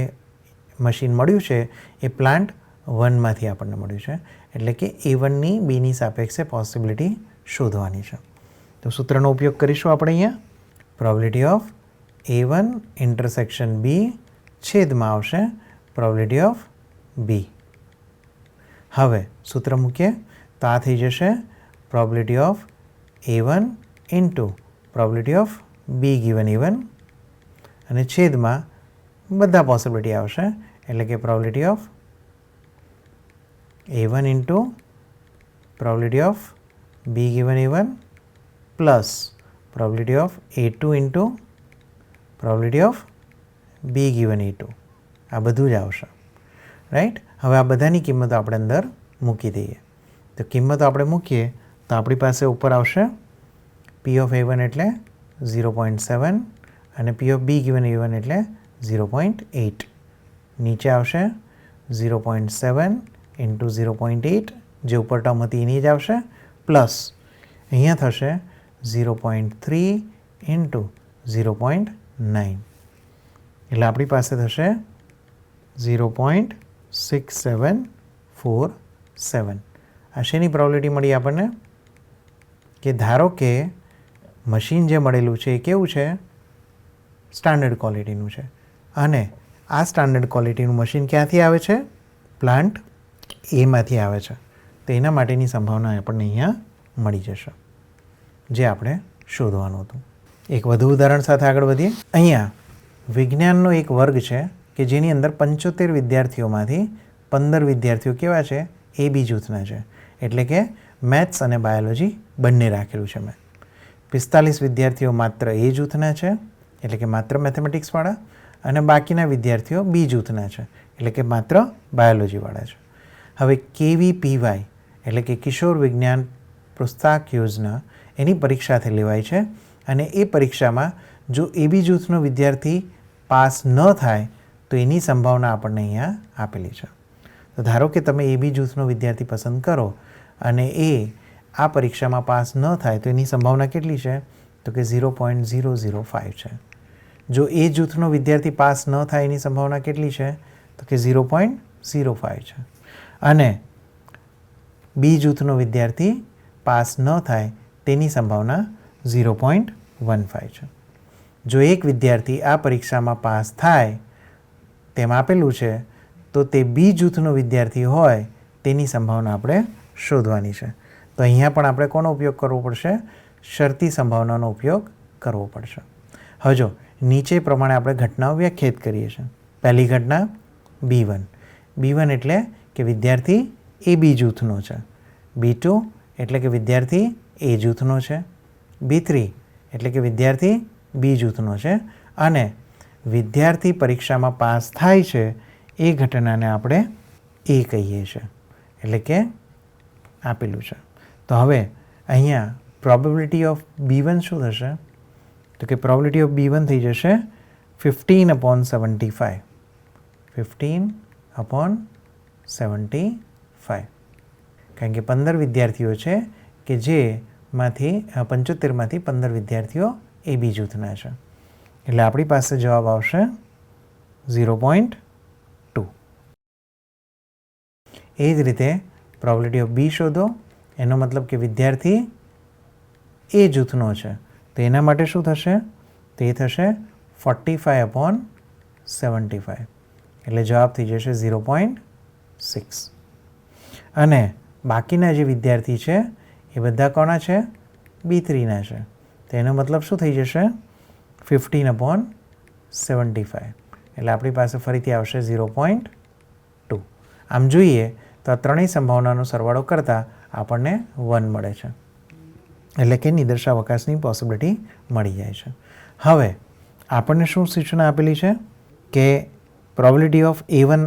મશીન મળ્યું છે એ પ્લાન્ટ 1માંથી આપણને મળ્યું છે એટલે કે A1ની Bની સાપેક્ષે પોસિબિલિટી શોધવાની છે. તો સૂત્રનો ઉપયોગ કરીશું આપણે અહીંયા. Probability of A1 intersection B છેદમાં આવશે પ્રોબેબિલિટી ઓફ B. હવે સૂત્ર મૂકીએ તો આ થઈ જશે probability of A1 into probability of B given A1 અને છેદમાં બધા પોસિબિલિટી આવશે એટલે કે probability of A1 into probability of B given A1 plus probability of A2 into probability of B given A2. આ બધું જ આવશે, રાઈટ. હવે આ બધાની કિંમતો આપણે અંદર મૂકી દઈએ. તો કિંમતો આપણે મૂકીએ તો આપણી પાસે ઉપર આવશે P ઓફ A1 એટલે 0.7 અને P of B given A1 એટલે 0.8. નીચે આવશે 0.7 ઇન્ટુ 0.8 જે ઉપર ટર્મ હતી એની જ આવશે પ્લસ અહીંયા થશે 0.3 ઇન્ટુ 0.9 એટલે આપણી પાસે થશે 0.6747. આ શેની પ્રોબેબિલિટી મળી આપણને કે ધારો કે મશીન જે મળેલું છે એ કેવું છે? સ્ટાન્ડર્ડ ક્વોલિટીનું છે અને આ સ્ટાન્ડર્ડ ક્વોલિટીનું મશીન ક્યાંથી આવે છે? પ્લાન્ટ Aમાંથી આવે છે. તો એના માટેની સંભાવના આપણને અહીંયા મળી જશે જે આપણે શોધવાનું હતું. એક વધુ ઉદાહરણ સાથે આગળ વધીએ. અહીંયા વિજ્ઞાનનો એક વર્ગ છે કે જેની અંદર 75 વિદ્યાર્થીઓમાંથી 15 વિદ્યાર્થીઓ કેવા છે? AB જૂથના છે. એટલે કે મેથ્સ અને બાયોલોજી બંને રાખેલું છે મેં. 45 વિદ્યાર્થીઓ માત્ર A જૂથના છે એટલે કે માત્ર મેથેમેટિક્સવાળા અને બાકીના વિદ્યાર્થીઓ B જૂથના છે એટલે કે માત્ર બાયોલોજીવાળા છે. હવે KVPY એટલે કે કિશોર વિજ્ઞાન પ્રોત્સાહક યોજના એની પરીક્ષાથી લેવાય છે અને એ પરીક્ષામાં જો AB જૂથનો વિદ્યાર્થી પાસ ન થાય તો એની સંભાવના આપણને અહીંયા આપેલી છે. તો ધારો કે તમે એ બી જૂથનો વિદ્યાર્થી પસંદ કરો અને એ આ પરીક્ષામાં પાસ ન થાય તો એની સંભાવના કેટલી છે? તો કે 0.005 છે. જો એ જૂથનો વિદ્યાર્થી પાસ ન થાય એની સંભાવના કેટલી છે? તો કે 0.05 છે. અને બી જૂથનો વિદ્યાર્થી પાસ ન થાય તેની સંભાવના 0.15 છે. જો એક વિદ્યાર્થી આ પરીક્ષામાં પાસ થાય તેમ આપેલું છે તો તે બી જૂથનો વિદ્યાર્થી હોય તેની સંભાવના આપણે શોધવાની છે. તો અહીંયા પણ આપણે કોનો ઉપયોગ કરવો પડશે? શરતી સંભાવનાનો ઉપયોગ કરવો પડશે. હવે જો નીચે પ્રમાણે આપણે ઘટનાઓ વ્યાખ્યાયિત કરીએ છીએ. પહેલી ઘટના B1. B1 એટલે કે વિદ્યાર્થી એ બી જૂથનો છે. B2 એટલે કે વિદ્યાર્થી એ જૂથનો છે. B3 એટલે કે વિદ્યાર્થી બી જૂથનો છે. અને વિદ્યાર્થી પરીક્ષામાં પાસ થાય છે એ ઘટનાને આપણે એ કહીએ છીએ, એટલે કે આપેલું છે. તો હવે અહીંયા પ્રોબેબિલિટી ઓફ B1 શું થશે? તો કે પ્રોબેબિલિટી ઓફ B1 થઈ જશે 15/75. 15/75. કારણ કે 15 વિદ્યાર્થીઓ છે કે જેમાંથી 75માંથી 15 વિદ્યાર્થીઓ એ બી જૂથના છે. એટલે આપણી પાસે જવાબ આવશે 0.2. એ જ રીતે પ્રોબેબિલિટી ઓફ બી શોધો. એનો મતલબ કે વિદ્યાર્થી એ જૂથનો છે તો એના માટે શું થશે? તો એ થશે 45/75. એટલે જવાબ થઈ જશે 0.6. અને બાકીના જે વિદ્યાર્થી છે એ બધા કોના છે? B3ના છે. તો એનો મતલબ શું થઈ જશે? 15/75. એટલે આપણી પાસે ફરીથી આવશે 0.2. આમ જોઈએ તો આ ત્રણેય સંભાવનાનો સરવાળો કરતાં આપણને 1 મળે છે. એટલે કે નિદર્શાવકાશની પોસિબિલિટી મળી જાય છે. હવે આપણને શું સૂચના આપેલી છે કે probability of A1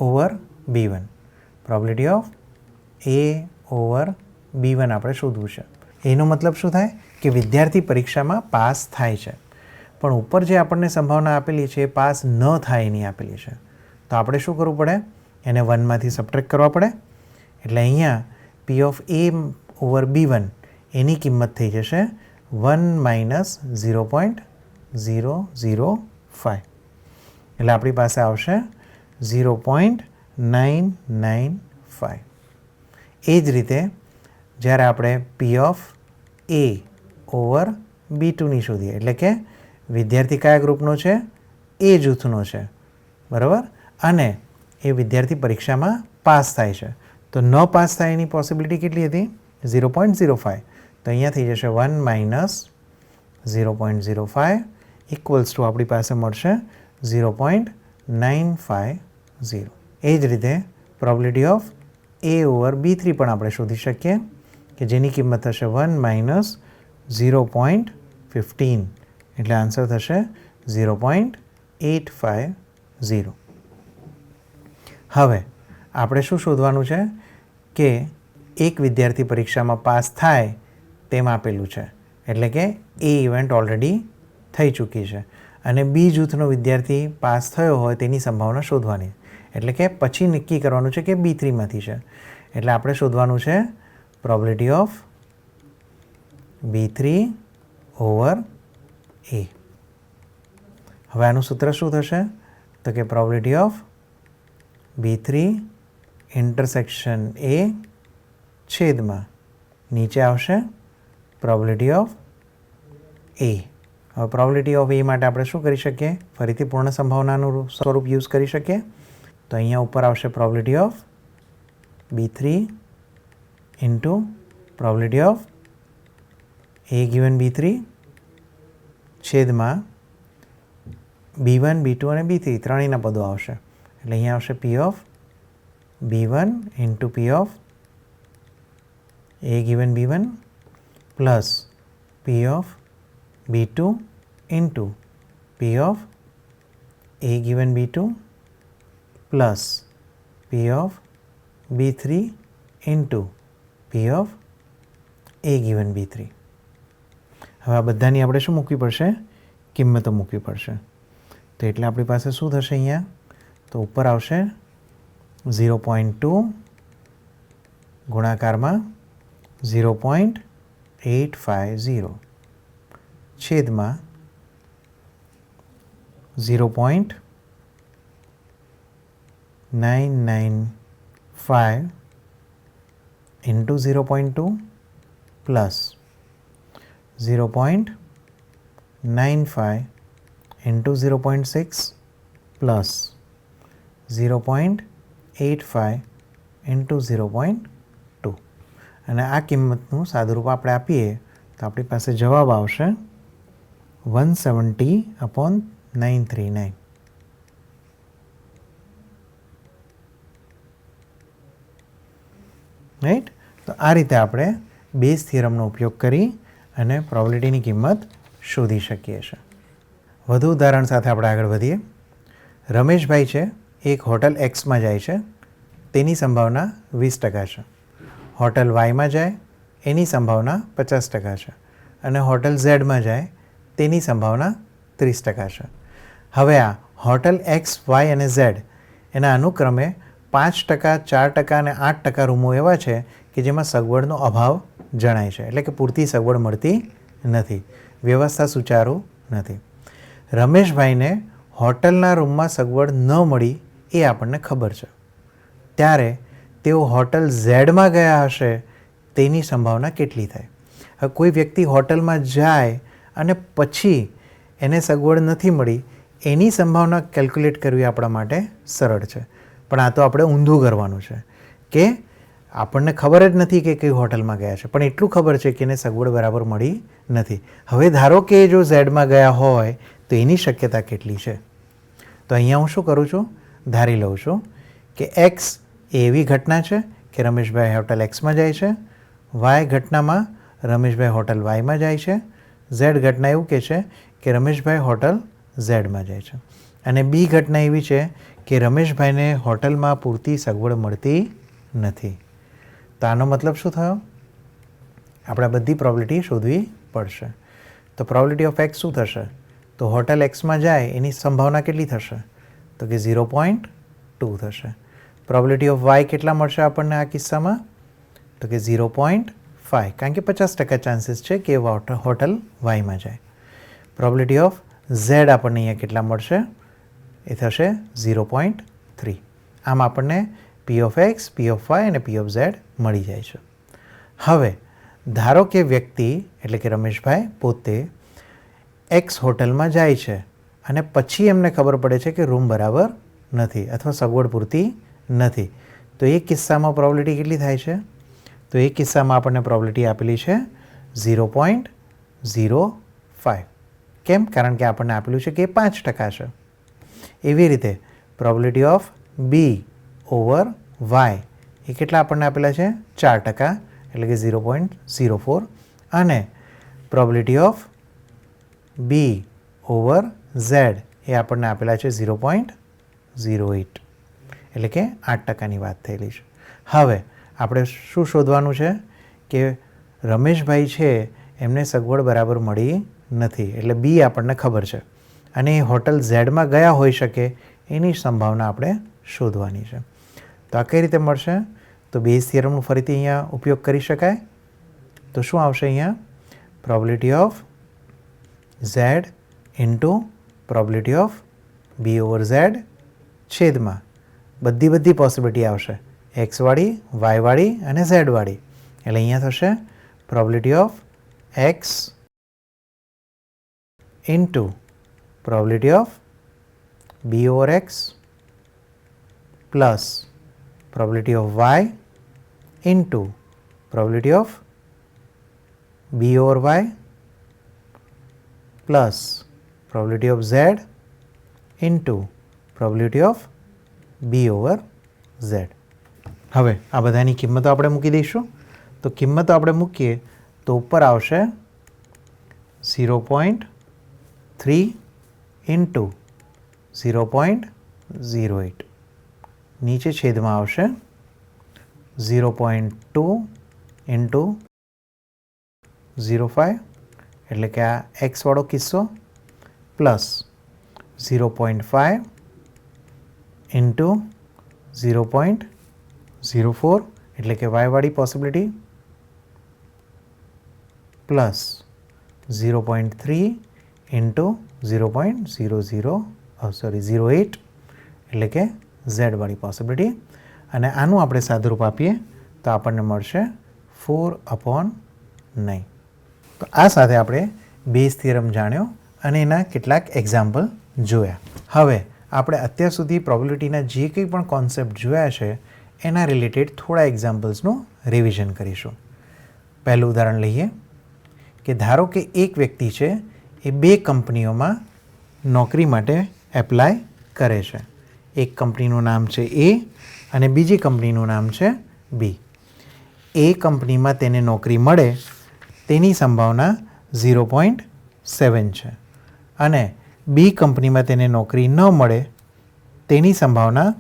over B1. Probability of A over B1 આપણે શોધવું છે. એનો મતલબ શું થાય કે વિદ્યાર્થી પરીક્ષામાં પાસ થાય છે, પણ ઉપર જે આપણને સંભાવના આપેલી છે એ પાસ ન થાય એની આપેલી છે. તો આપણે શું કરવું પડે? એને 1માંથી સબટ્રેક્ટ કરવા પડે. એટલે અહીંયા P of A over B1 એની કિંમત થઈ જશે 1 - 0.005. એટલે આપણી પાસે આવશે 0.995. એ જ રીતે જ્યારે આપણે P ઓફ A ઓવર B2ની શોધીએ, એટલે કે વિદ્યાર્થી કયા ગ્રુપનો છે? એ જૂથનો છે, બરાબર. અને એ વિદ્યાર્થી પરીક્ષામાં પાસ થાય છે. તો ન પાસ થાય એની પોસિબિલિટી કેટલી હતી? 0.05. તો અહીંયા થઈ જશે 1 - 0.05 ઇક્વલ્સ ટુ આપણી પાસે મળશે 0.950. એ જ રીતે probability of A over B3 પણ આપણે શોધી શકીએ કે જેની કિંમત થશે 1 - 0.15. એટલે આન્સર થશે 0.850. હવે આપણે શું શોધવાનું છે કે એક વિદ્યાર્થી પરીક્ષામાં પાસ થાય તેમ આપેલું છે, એટલે કે એ ઇવેન્ટ ઓલરેડી થઈ ચૂકી છે અને બી જૂથનો વિદ્યાર્થી પાસ થયો હોય તેની સંભાવના શોધવાની. એટલે કે પછી નક્કી કરવાનું છે કે B3માંથી છે. એટલે આપણે શોધવાનું છે probability of B3 over A. હવે આનું સૂત્ર શું થશે? તો કે probability of B3 intersection A છેદમાં નીચે આવશે પ્રોબેબિલિટી ઓફ A. હવે પ્રોબેબિલિટી ઓફ A માટે આપણે શું કરી શકીએ? ફરીથી પૂર્ણ સંભાવનાનું સ્વરૂપ યુઝ કરી શકીએ. તો અહીંયા ઉપર આવશે probability of B3 into probability of A given B3 છેદમાં B1, B2 અને B3 ત્રણેયના પદો આવશે. એટલે અહીંયા આવશે P of B1 into P of A given B1 plus P of B2 into P of A given B2 plus P of B3 into P of A given B3. હવે આ બધાની આપણે શું મૂકવી પડશે? કિંમતો મૂકવી પડશે. તો એટલે આપણી પાસે શું થશે અહીંયા? તો ઉપર આવશે 0.2 ગુણાકારમાં 0.850 છેદમાં 0.995 into 0.2 plus 0.95 into 0.6 plus 0.85 into 0.2 અને આ કિંમતનું સાદુરૂપ આપણે આપીએ તો આપણી પાસે જવાબ આવશે 170/939. રાઈટ? તો આ રીતે આપણે બેઝ થિયરમનો ઉપયોગ કરી અને પ્રોબેબિલિટીની કિંમત શોધી શકીએ છીએ. વધુ ઉદાહરણ સાથે આપણે આગળ વધીએ. રમેશભાઈ છે એક હોટલ એક્સમાં જાય છે, તેની સંભાવના 20% છે. હોટલ વાયમાં જાય એની સંભાવના 50% છે અને હોટલ ઝેડમાં જાય તેની સંભાવના 30% છે. હવે આ હોટલ એક્સ, વાય અને ઝેડ એના અનુક્રમે 5%, 4% અને 8% રૂમો એવા છે કે જેમાં સગવડનો અભાવ જણાય છે, એટલે કે પૂરતી સગવડ મળતી નથી, વ્યવસ્થા સુચારુ નથી. રમેશભાઈને હોટલના રૂમમાં સગવડ ન મળી એ આપણને ખબર છે, ત્યારે તેઓ હોટલ ઝેડમાં ગયા હશે તેની સંભાવના કેટલી થાય? હવે કોઈ વ્યક્તિ હોટલમાં જાય અને પછી એને સગવડ નથી મળી એની સંભાવના કેલ્ક્યુલેટ કરવી આપણા માટે સરળ છે, પણ આ તો આપણે ઊંધું કરવાનું છે કે આપણને ખબર જ નથી કે કઈ હોટલમાં ગયા છે, પણ એટલું ખબર છે કે એને સગવડ બરાબર મળી નથી. હવે ધારો કે જો ઝેડમાં ગયા હોય તો એની શક્યતા કેટલી છે? તો અહીંયા હું શું કરું છું? ધારી લઉં છું કે એક્સ એવી ઘટના છે કે રમેશભાઈ હોટલ એક્સમાં જાય છે, વાય ઘટનામાં રમેશભાઈ હોટલ વાયમાં જાય છે, ઝેડ ઘટના એવું કહે છે કે રમેશભાઈ હોટલ ઝેડમાં જાય છે, અને બી ઘટના એવી છે કે રમેશભાઈને હોટલમાં પૂરતી સગવડ મળતી નથી. તો આનો મતલબ શું થયો? આપણે બધી પ્રોબેબિલિટી શોધવી પડશે. તો પ્રોબેબિલિટી ઓફ એક્સ શું થશે? તો હોટલ એક્સમાં જાય એની સંભાવના કેટલી થશે? તો કે 0.2 થશે. પ્રોબેબિલિટી ઓફ વાય કેટલા મળશે આપણને આ કિસ્સામાં? તો કે 0.5, કારણ કે 50% ચાન્સીસ છે કે હોટલ વાયમાં જાય. પ્રોબેબિલિટી ઓફ ઝેડ આપણને અહીંયા કેટલા મળશે? એ થશે 0.3. આમ આપણને P of X, P of Y અને પી ઓફ ઝેડ મળી જાય છે. હવે ધારો કે વ્યક્તિ એટલે કે રમેશભાઈ પોતે એક્સ હોટલમાં જાય છે અને પછી એમને ખબર પડે છે કે રૂમ બરાબર નથી અથવા સગવડ પૂરતી નથી, તો એ કિસ્સામાં પ્રોબેબિલિટી કેટલી થાય છે? તો એ કિસ્સામાં આપણને પ્રોબેબિલિટી આપેલી છે 0.05. કેમ? કારણ કે આપણને આપેલું છે કે એ 5% છે. એવી રીતે probability of B over Y એ કેટલા આપણને આપેલા છે? 4%, એટલે કે 0.04. અને probability of B over Z એ આપણને આપેલા છે 0.08, એટલે કે 8%ની વાત થયેલી છે. હવે આપણે શું શોધવાનું છે કે રમેશભાઈ છે એમને સગવડ બરાબર મળી નથી, એટલે બી આપણને ખબર છે અને એ હોટલ ઝેડમાં ગયા હોઈ શકે એની સંભાવના આપણે શોધવાની છે. તો આ કઈ રીતે મળશે? તો બેઝ થિયરમનો ફરીથી અહીંયા ઉપયોગ કરી શકાય. તો શું આવશે અહીંયા? Probability of Z into probability of B over Z છેદમાં બધી પોસિબિલિટી આવશે, એક્સવાળી, વાયવાળી અને ઝેડવાળી. એટલે અહીંયા થશે probability of X into probability of B over X plus probability of Y into probability of B over Y plus probability of Z into probability of B over Z. હવે આ બધાની કિંમતો આપણે મૂકી દઈશું. તો કિંમતો આપણે મૂકીએ તો ઉપર આવશે 0.3 ઇન્ટુ 0.08, નીચે છેદમાં આવશે 0.2 ઇન્ટુ 0.5, એટલે કે આ એક્સવાળો કિસ્સો પ્લસ 0.5 ઇન્ટુ 0.04 એટલે કે વાયવાળી પોસિબિલિટી પ્લસ 0.3 ઇન્ટુ 0.08 એટલે કે ઝેડવાળી પોસિબિલિટી. અને આનું આપણે સાદુરૂપ આપીએ તો આપણને મળશે 4/9. તો આ સાથે આપણે બેઝ થિયરમ જાણ્યો અને એના કેટલાક એક્ઝામ્પલ જોયા. હવે આપણે અત્યાર સુધી પ્રોબેબિલિટીના જે કંઈ પણ કોન્સેપ્ટ જોયા છે એના રિલેટેડ થોડા એક્ઝામ્પલ્સનું રિવિઝન કરીશું. પહેલું ઉદાહરણ લઈએ કે ધારો કે એક વ્યક્તિ છે એ 2 કંપનીઓમાં નોકરી માટે એપ્લાય કરે છે. એક કંપનીનું નામ છે એ અને બીજી કંપનીનું નામ છે બી. એ કંપનીમાં તેને નોકરી મળે તેની સંભાવના 0.7 છે અને બી કંપનીમાં તેને નોકરી ન મળે તેની સંભાવના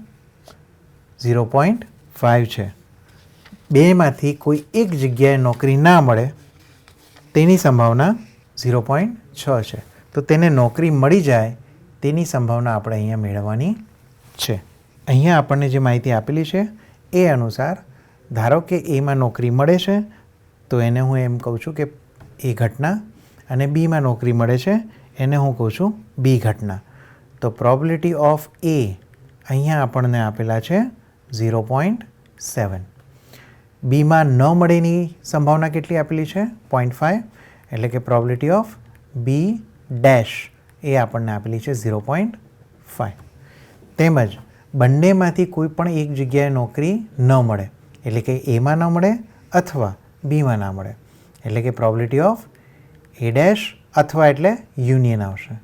0.5 છે. બેમાંથી કોઈ એક જગ્યાએ નોકરી ના મળે તેની સંભાવના 0.6 છે. તો તેને નોકરી મળી જાય તેની સંભાવના આપણે અહીંયા મેળવવાની છે. અહીંયા આપણને જે માહિતી આપેલી છે એ અનુસાર ધારો કે એમાં નોકરી મળે છે તો એને હું એમ કહું છું કે એ ઘટના અને બીમાં નોકરી મળે છે એને હું કહું છું બી ઘટના. તો પ્રોબેબિલિટી ઓફ એ અહીંયા આપણને આપેલા છે 0.7. બીમાં ન મળેની સંભાવના કેટલી આપેલી છે 0.5 એટલે કે પ્રોબેબિલિટી ઓફ બી ડેશ એ આપણને આપેલી છે 0.5. તેમજ બંનેમાંથી કોઈ પણ એક જગ્યાએ નોકરી ન મળે એટલે કે એમાં ન મળે અથવા બીમાં ના મળે એટલે કે પ્રોબેબિલિટી ઓફ એ ડેશ અથવા એટલે યુનિયન આવશે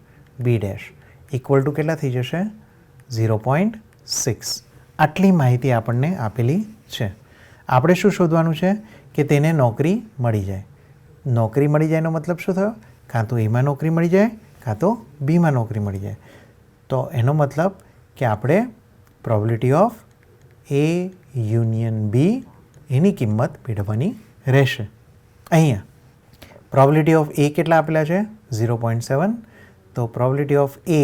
બી ડેશ ઇક્વલ ટુ કેટલા થઈ જશે 0.6. આટલી માહિતી આપણને આપેલી છે. આપણે શું શોધવાનું છે કે તેને નોકરી મળી જાય. નોકરી મળી જાયનો મતલબ શું થયો? કાં તો એમાં નોકરી મળી જાય કાં તો બીમાં નોકરી મળી જાય. તો એનો મતલબ કે આપણે પ્રોબેબિલિટી ઓફ એ યુનિયન બી એની કિંમત મેળવવાની રહેશે. અહીંયા પ્રોબેબિલિટી ઓફ એ કેટલા આપેલા છે 0.7. તો probability of A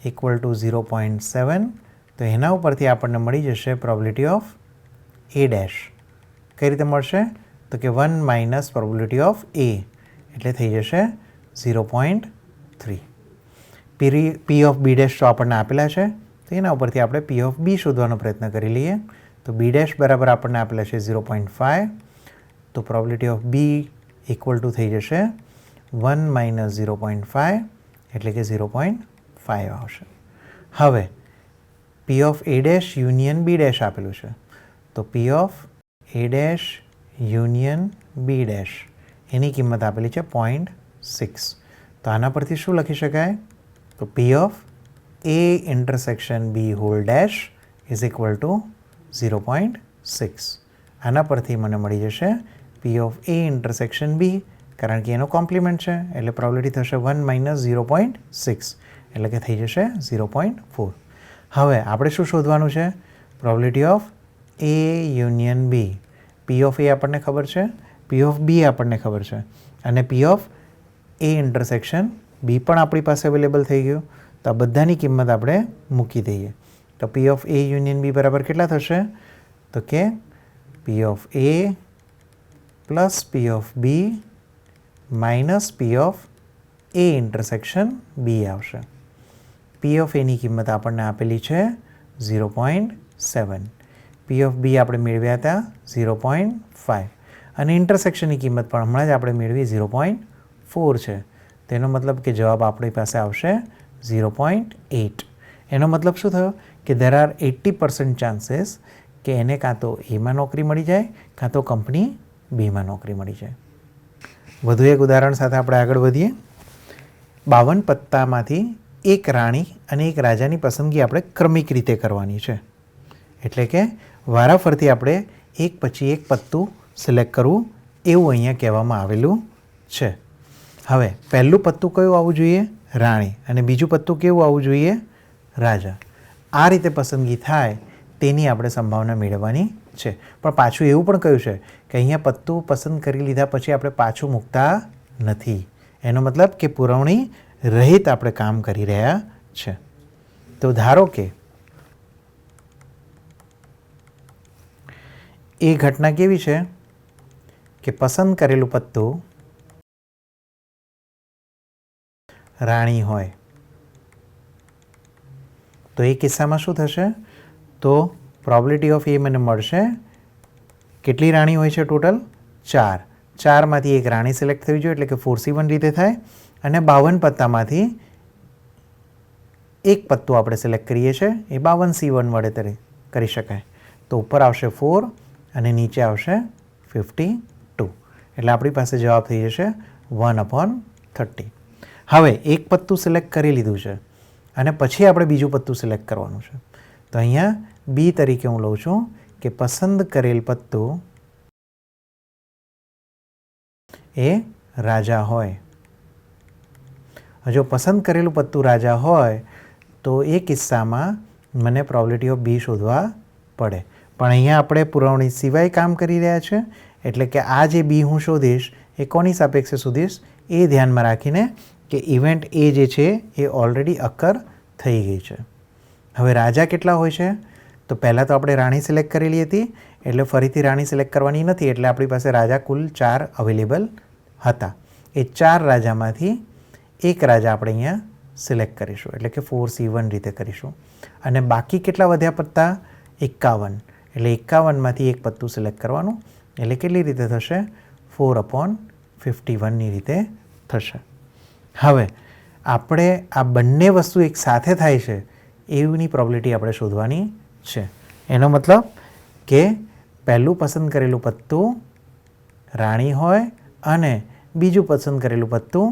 equal to 0.7. તો એના ઉપરથી આપણને મળી જશે પ્રોબેબિલિટી ઓફ એ ડેશ. કઈ રીતે મળશે? તો કે 1 માઇનસ પ્રોબેબિલિટી ઓફ એ એટલે થઈ જશે 0.3. પી ઓફ બી ડેશ તો આપણને આપેલા છે તો એના ઉપરથી આપણે પી ઓફ બી શોધવાનો પ્રયત્ન કરી લઈએ. તો બી ડેશ બરાબર આપણને આપેલા છે 0.5. તો probability of B equal to થઈ જશે 1 માઇનસ 0.5 એટલે કે 0.5 આવશે. હવે P of A dash union B dash આપેલું છે. તો P of A dash union B dash એની કિંમત આપેલી છે 0.6. તો આના પરથી શું લખી શકાય? તો P of A intersection B whole dash is equal to 0.6. આના પરથી મને મળી જશે પી ઓફ એ ઇન્ટરસેક્શન બી કારણ કે એનો કોમ્પ્લિમેન્ટ છે એટલે પ્રોબેબિલિટી થશે 1 માઇનસ 0.6 એટલે કે થઈ જશે 0.4. હવે આપણે શું શોધવાનું છે? Probability of A union B. P of A આપણને ખબર છે, પી ઓફ બી આપણને ખબર છે અને પી ઓફ એ ઇન્ટરસેક્શન બી પણ આપણી પાસે અવેલેબલ થઈ ગયું. તો આ બધાની કિંમત આપણે મૂકી દઈએ. તો પી ઓફ એ યુનિયન બી બરાબર કેટલા થશે? તો કે P of A plus P of B minus P of A intersection B આવશે. પી ઓફ એની કિંમત આપણને આપેલી છે 0.7. પી ઓફ બી આપણે મેળવ્યા હતા 0.5 અને ઇન્ટરસેક્શનની કિંમત પણ હમણાં જ આપણે મેળવી 0.4 છે. તેનો મતલબ કે જવાબ આપણી પાસે આવશે 0.8. એનો મતલબ શું થયો? કે there are 80% ચાન્સીસ કે એને કાં તો એમાં નોકરી મળી જાય કાં તો કંપની બીમાં નોકરી મળી જાય. વધુ એક ઉદાહરણ સાથે આપણે આગળ વધીએ. 52 પત્તામાંથી એક રાણી અને એક રાજાની પસંદગી આપણે ક્રમિક રીતે કરવાની છે. એટલે કે વારાફરતી આપણે એક પછી એક પત્તું સિલેક્ટ કરવું એવું અહીંયા કહેવામાં આવેલું છે. હવે પહેલું પત્તું કયું આવવું જોઈએ? રાણી. અને બીજું પત્તું કેવું આવવું જોઈએ? રાજા. આ રીતે પસંદગી થાય તેની આપણે સંભાવના મેળવવાની છે. પણ પાછું એવું પણ કહ્યું છે કે અહીંયા પત્તું પસંદ કરી લીધા પછી આપણે પાછું મૂકતા નથી. એનો મતલબ કે પુરવણી રહિત આપણે કામ કરી રહ્યા છે. તો ધારો કે એ ઘટના કેવી છે કે પસંદ કરેલું પત્તું રાણી હોય, તો એ કિસ્સામાં શું થશે? તો પ્રોબેબિલિટી ઓફ એ મને મળશે. કેટલી રાણી હોય છે ટોટલ? 4. 4માંથી એક રાણી સિલેક્ટ થવી જોઈએ, એટલે કે 4C1 રીતે થાય. અને 52 પત્તામાંથી એક પત્તું આપણે સિલેક્ટ કરીએ છીએ, એ 52C1 વડે કરી શકાય. તો ઉપર આવશે 4 અને નીચે આવશે 52. એટલે આપણી પાસે જવાબ થઈ જશે 1/30. હવે એક પત્તું સિલેક્ટ કરી લીધું છે અને પછી આપણે બીજું પત્તું સિલેક્ટ કરવાનું છે. તો અહીંયા બી તરીકે હું લઉં છું કે પસંદ કરેલ પત્તું એ રાજા હોય. જો પસંદ કરેલું પત્તું રાજા હોય તો એ કિસ્સામાં મને પ્રોબેબિલિટી ઓફ બી શોધવા પડે. પણ અહીંયા આપણે પુરવણી સિવાય કામ કરી રહ્યા છે, એટલે કે આ જે બી હું શોધીશ એ કોની સાપેક્ષે શોધીશ? એ ધ્યાનમાં રાખીને કે ઇવેન્ટ એ જે છે એ ઓલરેડી અકર થઈ ગઈ છે. હવે રાજા કેટલા હોય છે? તો પહેલાં તો આપણે રાણી સિલેક્ટ કરેલી હતી, એટલે ફરીથી રાણી સિલેક્ટ કરવાની નથી. એટલે આપણી પાસે રાજા કુલ 4 અવેલેબલ હતા. એ 4 રાજામાંથી એક રાજા આપણે અહીંયા સિલેક્ટ કરીશું, એટલે કે 4C1 રીતે કરીશું. અને બાકી કેટલા વધ્યા પત્તા? 51. એટલે 51માંથી એક પત્તું સિલેક્ટ કરવાનું, એટલે કેટલી રીતે થશે? 4/51ની રીતે થશે. હવે આપણે આ બંને વસ્તુ એક સાથે થાય છે એવીની પ્રોબેબિલિટી આપણે શોધવાની છે. એનો મતલબ કે પહેલું પસંદ કરેલું પત્તું રાણી હોય અને બીજું પસંદ કરેલું પત્તું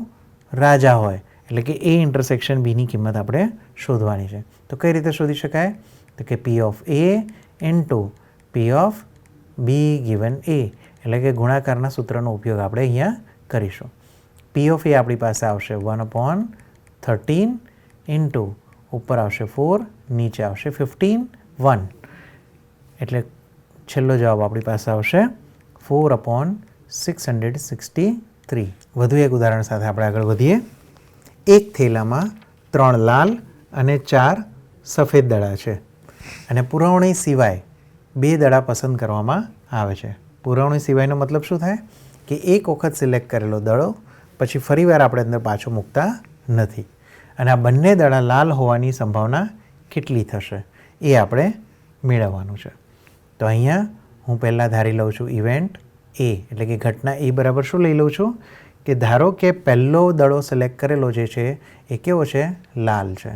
રાજા હોય, એટલે કે એ ઇન્ટરસેક્શન બીની કિંમત આપણે શોધવાની છે. તો કઈ રીતે શોધી શકાય? તો કે P of A into P of B given A, એટલે કે ગુણાકારના સૂત્રનો ઉપયોગ આપણે અહીંયા કરીશું. P of A આપણી પાસે આવશે 1/13 ઇન્ટુ ઉપર આવશે 4, નીચે આવશે 15, 1. એટલે છેલ્લો જવાબ આપણી પાસે આવશે 4/663. વધુ એક ઉદાહરણ સાથે આપણે આગળ વધીએ. એક થેલામાં 3 લાલ અને 4 સફેદ દડા છે અને પુરવણી સિવાય 2 દડા પસંદ કરવામાં આવે છે. પુરવણી સિવાયનો મતલબ શું થાય? કે એક વખત સિલેક્ટ કરેલો દડો પછી ફરીવાર આપણે અંદર પાછો મૂકતા નથી. અને આ બંને દડા લાલ હોવાની સંભાવના કેટલી થશે એ આપણે મેળવવાનું છે. તો અહીંયા હું પહેલાં ધારી લઉં છું ઇવેન્ટ એ, એટલે કે ઘટના એ બરાબર શું લઈ લઉં છું કે ધારો કે પહેલો દડો સિલેક્ટ કરેલો જે છે એ કેવો છે? લાલ છે.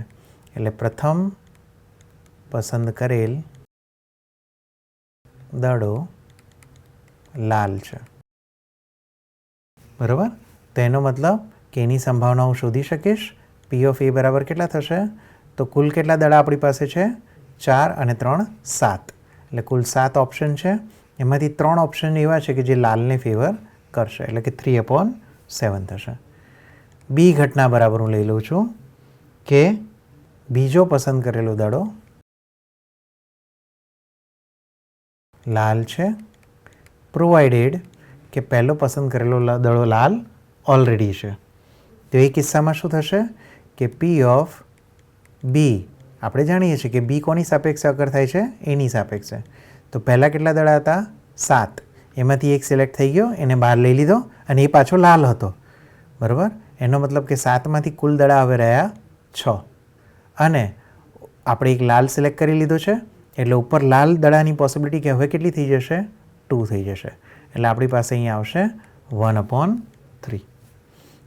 એટલે પ્રથમ પસંદ કરેલ દડો લાલ છે. બરાબર? તો એનો મતલબ કે એની સંભાવના હું શોધી શકીશ. P of A બરાબર કેટલા થશે? તો કુલ કેટલા દડા આપણી પાસે છે? 4 અને 3 7. એટલે કુલ 7 ઓપ્શન છે. એમાંથી 3 ઓપ્શન એવા છે કે જે લાલને ફેવર કરશે, એટલે કે 3/7 થશે. બી ઘટના બરાબર હું લઈ લઉં છું કે બીજો પસંદ કરેલો દડો લાલ છે, પ્રોવાઇડેડ કે પહેલો પસંદ કરેલો દડો લાલ ઓલરેડી છે. તો એ કિસ્સામાં શું થશે કે P of B આપણે જાણીએ છીએ કે બી કોની સાપેક્ષે અકર થાય છે? એની સાપેક્ષે. તો પહેલાં કેટલા દડા હતા? 7. એમાંથી એક સિલેક્ટ થઈ ગયો, એને બહાર લઈ લીધો અને એ પાછો લાલ હતો. બરાબર? એનો મતલબ કે 7માંથી કુલ દડા હવે રહ્યા 6. અને આપણે એક લાલ સિલેક્ટ કરી લીધો છે, એટલે ઉપર લાલ દડાની પોસિબિલિટી કે હવે કેટલી થઈ જશે? 2 થઈ જશે. એટલે આપણી પાસે અહીંયા આવશે 1/3.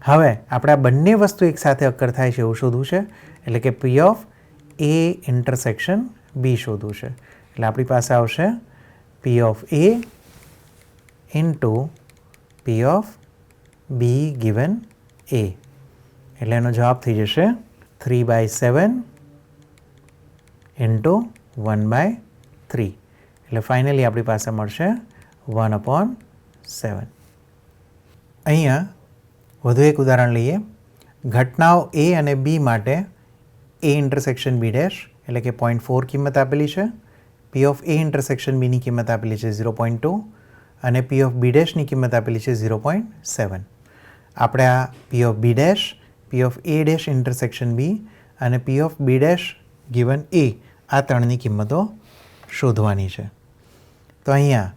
હવે આપણે આ બંને વસ્તુ એક સાથે અકર થાય છે એવું શોધવું છે, એટલે કે P of A intersection B શોધવું છે. એટલે આપણી પાસે આવશે P of A into P of B given A. એટલે એનો જવાબ થઈ જશે 3/7 ઇન્ટુ 1/3. એટલે ફાઇનલી આપણી પાસે મળશે 1/7. અહીંયા વધુ એક ઉદાહરણ લઈએ. ઘટનાઓ A અને B માટે A ઇન્ટરસેક્શન B ડેશ એટલે કે 0.4 કિંમત આપેલી છે. P of A ઇન્ટરસેક્શન Bની કિંમત આપેલી છે 0.2 અને P of B ડેશની કિંમત આપેલી છે 0.7. આપણે આ P of B dash P of A dash intersection B અને P of B dash given A, આ ત્રણની કિંમતો શોધવાની છે. તો અહીંયા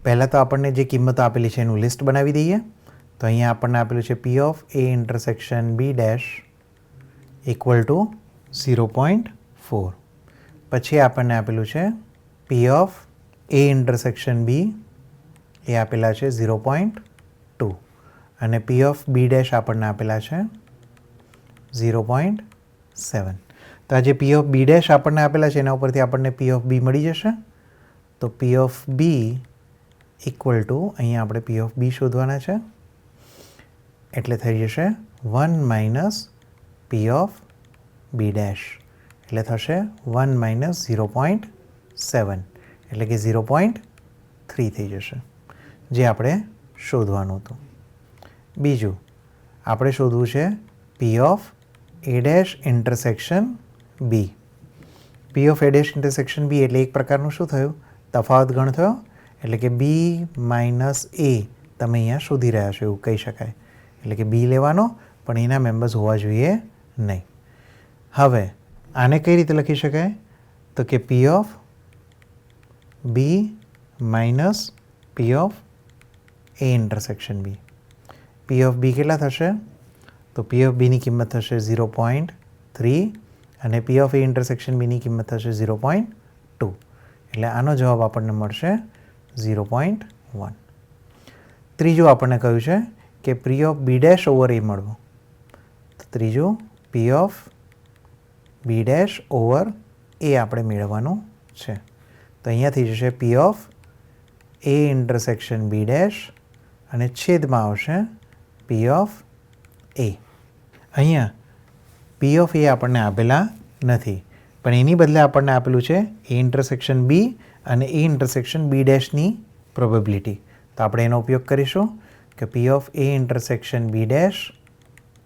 પહેલાં તો આપણને જે કિંમતો આપેલી છે એનું લિસ્ટ બનાવી દઈએ. તો અહીંયા આપણને આપેલું છે P of A intersection B dash equal to 0.4. પછી આપણને આપેલું છે પી ઓફ એ ઇન્ટરસેક્શન બી, એ આપેલા છે 0.2 અને પી ઓફ બી ડેશ આપણને આપેલા છે 0.7. તો આ જે પી ઓફ બી ડેશ આપણને આપેલા છે એના ઉપરથી આપણને પી ઓફ બી મળી જશે. તો P of B equal to, અહીંયા આપણે પી ઓફ બી શોધવાના છે એટલે થઈ જશે 1 minus P of B dash, એટલે થશે 1 માઇનસ 0.7 એટલે કે 0.3 થઈ જશે, જે આપણે શોધવાનું હતું. બીજું આપણે શોધવું છે P of A dash intersection B. P of A dash intersection B એટલે એક પ્રકારનું શું થયું, તફાવત ગણ થયો. એટલે કે બી માઇનસ એ તમે અહીંયા શોધી રહ્યા છો એવું કહી શકાય. એટલે કે બી લેવાનો પણ એના મેમ્બર્સ હોવા જોઈએ નહીં. હવે આને કઈ રીતે લખી શકાય, તો કે P of B minus P of A intersection B. P of B કેટલા થશે, તો પી ઓફ બીની કિંમત થશે 0.3 અને પી ઓફ એ ઇન્ટરસેક્શન બીની કિંમત થશે 0.2. એટલે આનો જવાબ આપણને મળશે 0.1. ત્રીજું આપણને કહ્યું છે કે P of B dash over A મળવું. તો ત્રીજું P of B dash over A આપણે મેળવવાનું છે. તો અહીંયા થઈ જશે P of A intersection B dash અને છેદમાં આવશે પી ઓફ એ. અહીંયા પી ઓફ એ આપણને આપેલા નથી, પણ એની બદલે આપણને આપેલું છે એ ઇન્ટરસેક્શન બી અને એ ઇન્ટરસેક્શન બી ડેશની પ્રોબેબિલિટી. તો આપણે એનો ઉપયોગ કરીશું કે P of A intersection B dash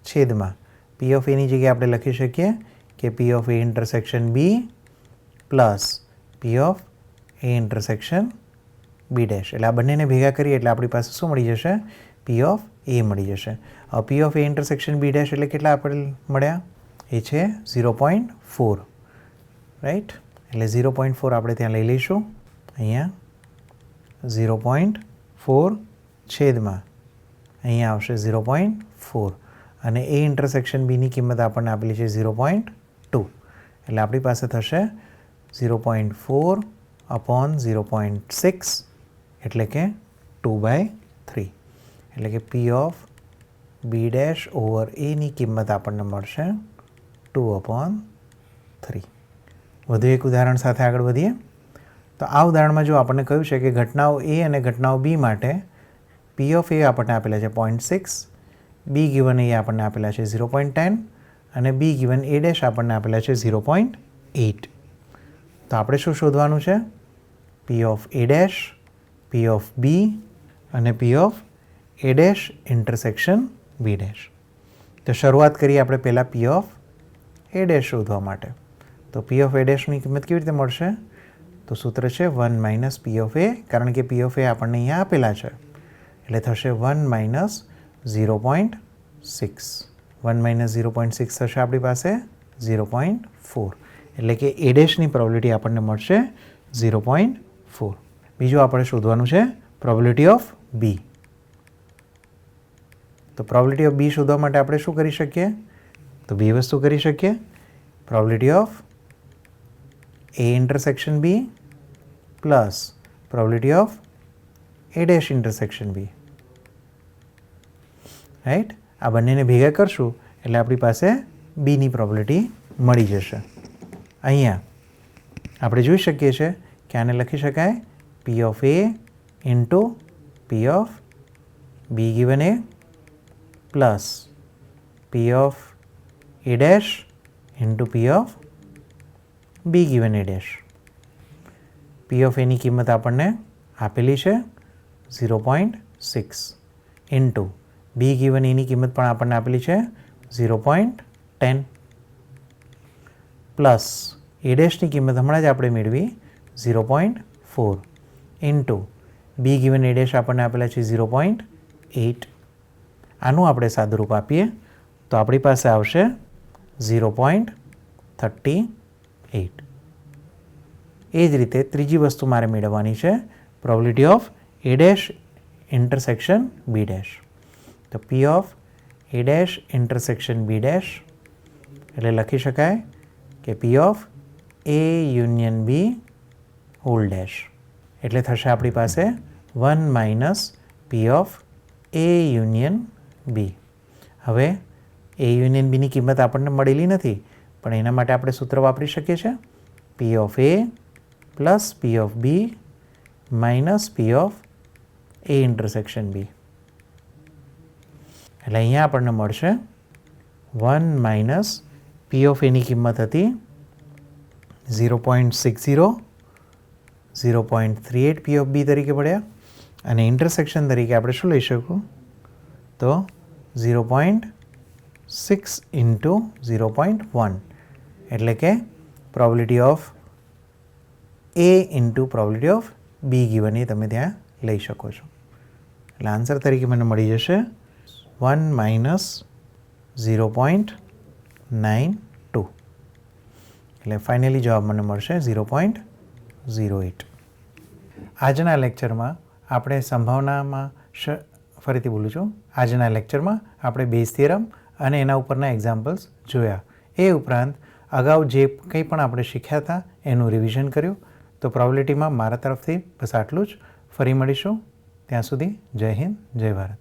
છેદમાં પી ઓફ એની જગ્યાએ આપણે લખી શકીએ કે P of A intersection B plus P of A intersection B dash. એટલે આ બંનેને ભેગા કરીએ એટલે આપણી પાસે શું મળી જશે, પી ઓફ એ મળી જશે. P of A intersection B dash એટલે કેટલા આપણે મળ્યા, એ છે 0.4, રાઈટ. એટલે 0.4 આપણે ત્યાં લઈ લઈશું. અહીંયા 0.4 છેદમાં અહીંયા આવશે 0.4 અને એ ઇન્ટરસેક્શન બીની કિંમત આપણને આપેલી છે 0.2. એટલે આપણી પાસે થશે 0.4 અપોન 0.6 એટલે કે 2/3. એટલે કે P of B dash over એની કિંમત આપણને મળશે 2/3. વધુ એક ઉદાહરણ સાથે આગળ વધીએ. તો આ ઉદાહરણમાં જો આપણને કહ્યું છે કે ઘટનાઓ એ અને ઘટનાઓ બી માટે પી ઓફ એ આપણને આપેલા છે 0.6, બી ગિવન એ આપણને આપેલા છે 0.10 અને બી ગિવન એ ડેશ આપણને આપેલા છે 0.8. તો આપણે શું શોધવાનું છે, P of A dash, P of B અને P of A dash intersection B dash. તો શરૂઆત કરીએ આપણે પહેલાં પી ઓફ એ ડેશ શોધવા માટે. તો પી ઓફ એ ડેશની કિંમત કેવી રીતે મળશે, તો સૂત્ર છે 1 માઇનસ પી ઓફ એ, કારણ કે પી ઓફ એ આપણને અહીંયા આપેલા છે એટલે થશે 1 માઇનસ 0.6. 1 માઇનસ 0.6 થશે આપણી પાસે 0.4. એટલે કે એ ડેશની પ્રોબેબિલિટી આપણને મળશે 0.4. બીજું આપણે શોધવાનું છે પ્રોબેબિલિટી ઓફ બી. તો પ્રોબેબિલિટી ઓફ બી શોધવા માટે આપણે શું કરી શકીએ, તો બે વસ્તુ કરી શકીએ. Probability of A intersection B plus probability of A dash intersection B, right. આ બંનેને ભેગા કરશું એટલે આપણી પાસે બીની પ્રોબેબિલિટી મળી જશે. અહીંયા આપણે જોઈ શકીએ છીએ કે આને લખી શકાય પી of A into P of be given A plus P of A dash into P of be given A dash. P of એની કિંમત આપણને આપેલી છે 0.6 ઇન્ટુ બી ગિવન એની કિંમત પણ આપણને આપેલી છે 0.10 પ્લસ એ ડેશની કિંમત હમણાં જ આપણે મેળવી 0.4 into be given A dash આપણને આપેલા છે 0.8. આનું આપણે સાદુરૂપ આપીએ તો આપણી પાસે આવશે 0.38. એ જ રીતે ત્રીજી વસ્તુ મારે મેળવવાની છે probability of A dash intersection B dash. તો P of A dash intersection B dash એટલે લખી શકાય કે P of A union B whole dash એટલે થશે આપણી પાસે 1 minus P of A union B. હવે A યુનિયન બીની કિંમત આપણને મળેલી નથી, પણ એના માટે આપણે સૂત્ર વાપરી શકીએ છીએ P of A plus P of B minus P of A intersection B. એટલે અહીંયા આપણને મળશે 1 માઇનસ P ઓફ એની કિંમત હતી 0.60, 0.38 P ઓફ B તરીકે પડ્યા અને ઇન્ટરસેક્શન તરીકે આપણે શું લઈ શકું તો 0.6 ઇન્ટુ 0.1 એટલે કે probability of A into probability of B given A તમે ત્યાં લઈ શકો છો. એટલે આન્સર તરીકે મને મળી જશે 1 માઇનસ 0.92. એટલે ફાઇનલી જવાબ મને મળશે 0.08. આજના લેક્ચરમાં આપણે સંભાવનામાં ફરીથી બોલું છું. આજના લેક્ચરમાં આપણે બેઝ થિયરમ અને એના ઉપરના એક્ઝામ્પલ્સ જોયા. એ ઉપરાંત અગાઉ જે કંઈ પણ આપણે શીખ્યા હતા એનું રિવિઝન કર્યું. તો પ્રોબેબિલિટીમાં મારા તરફથી બસ આટલું જ. ફરી મળીશું. ત્યાં સુધી જય હિન્દ, જય ભારત.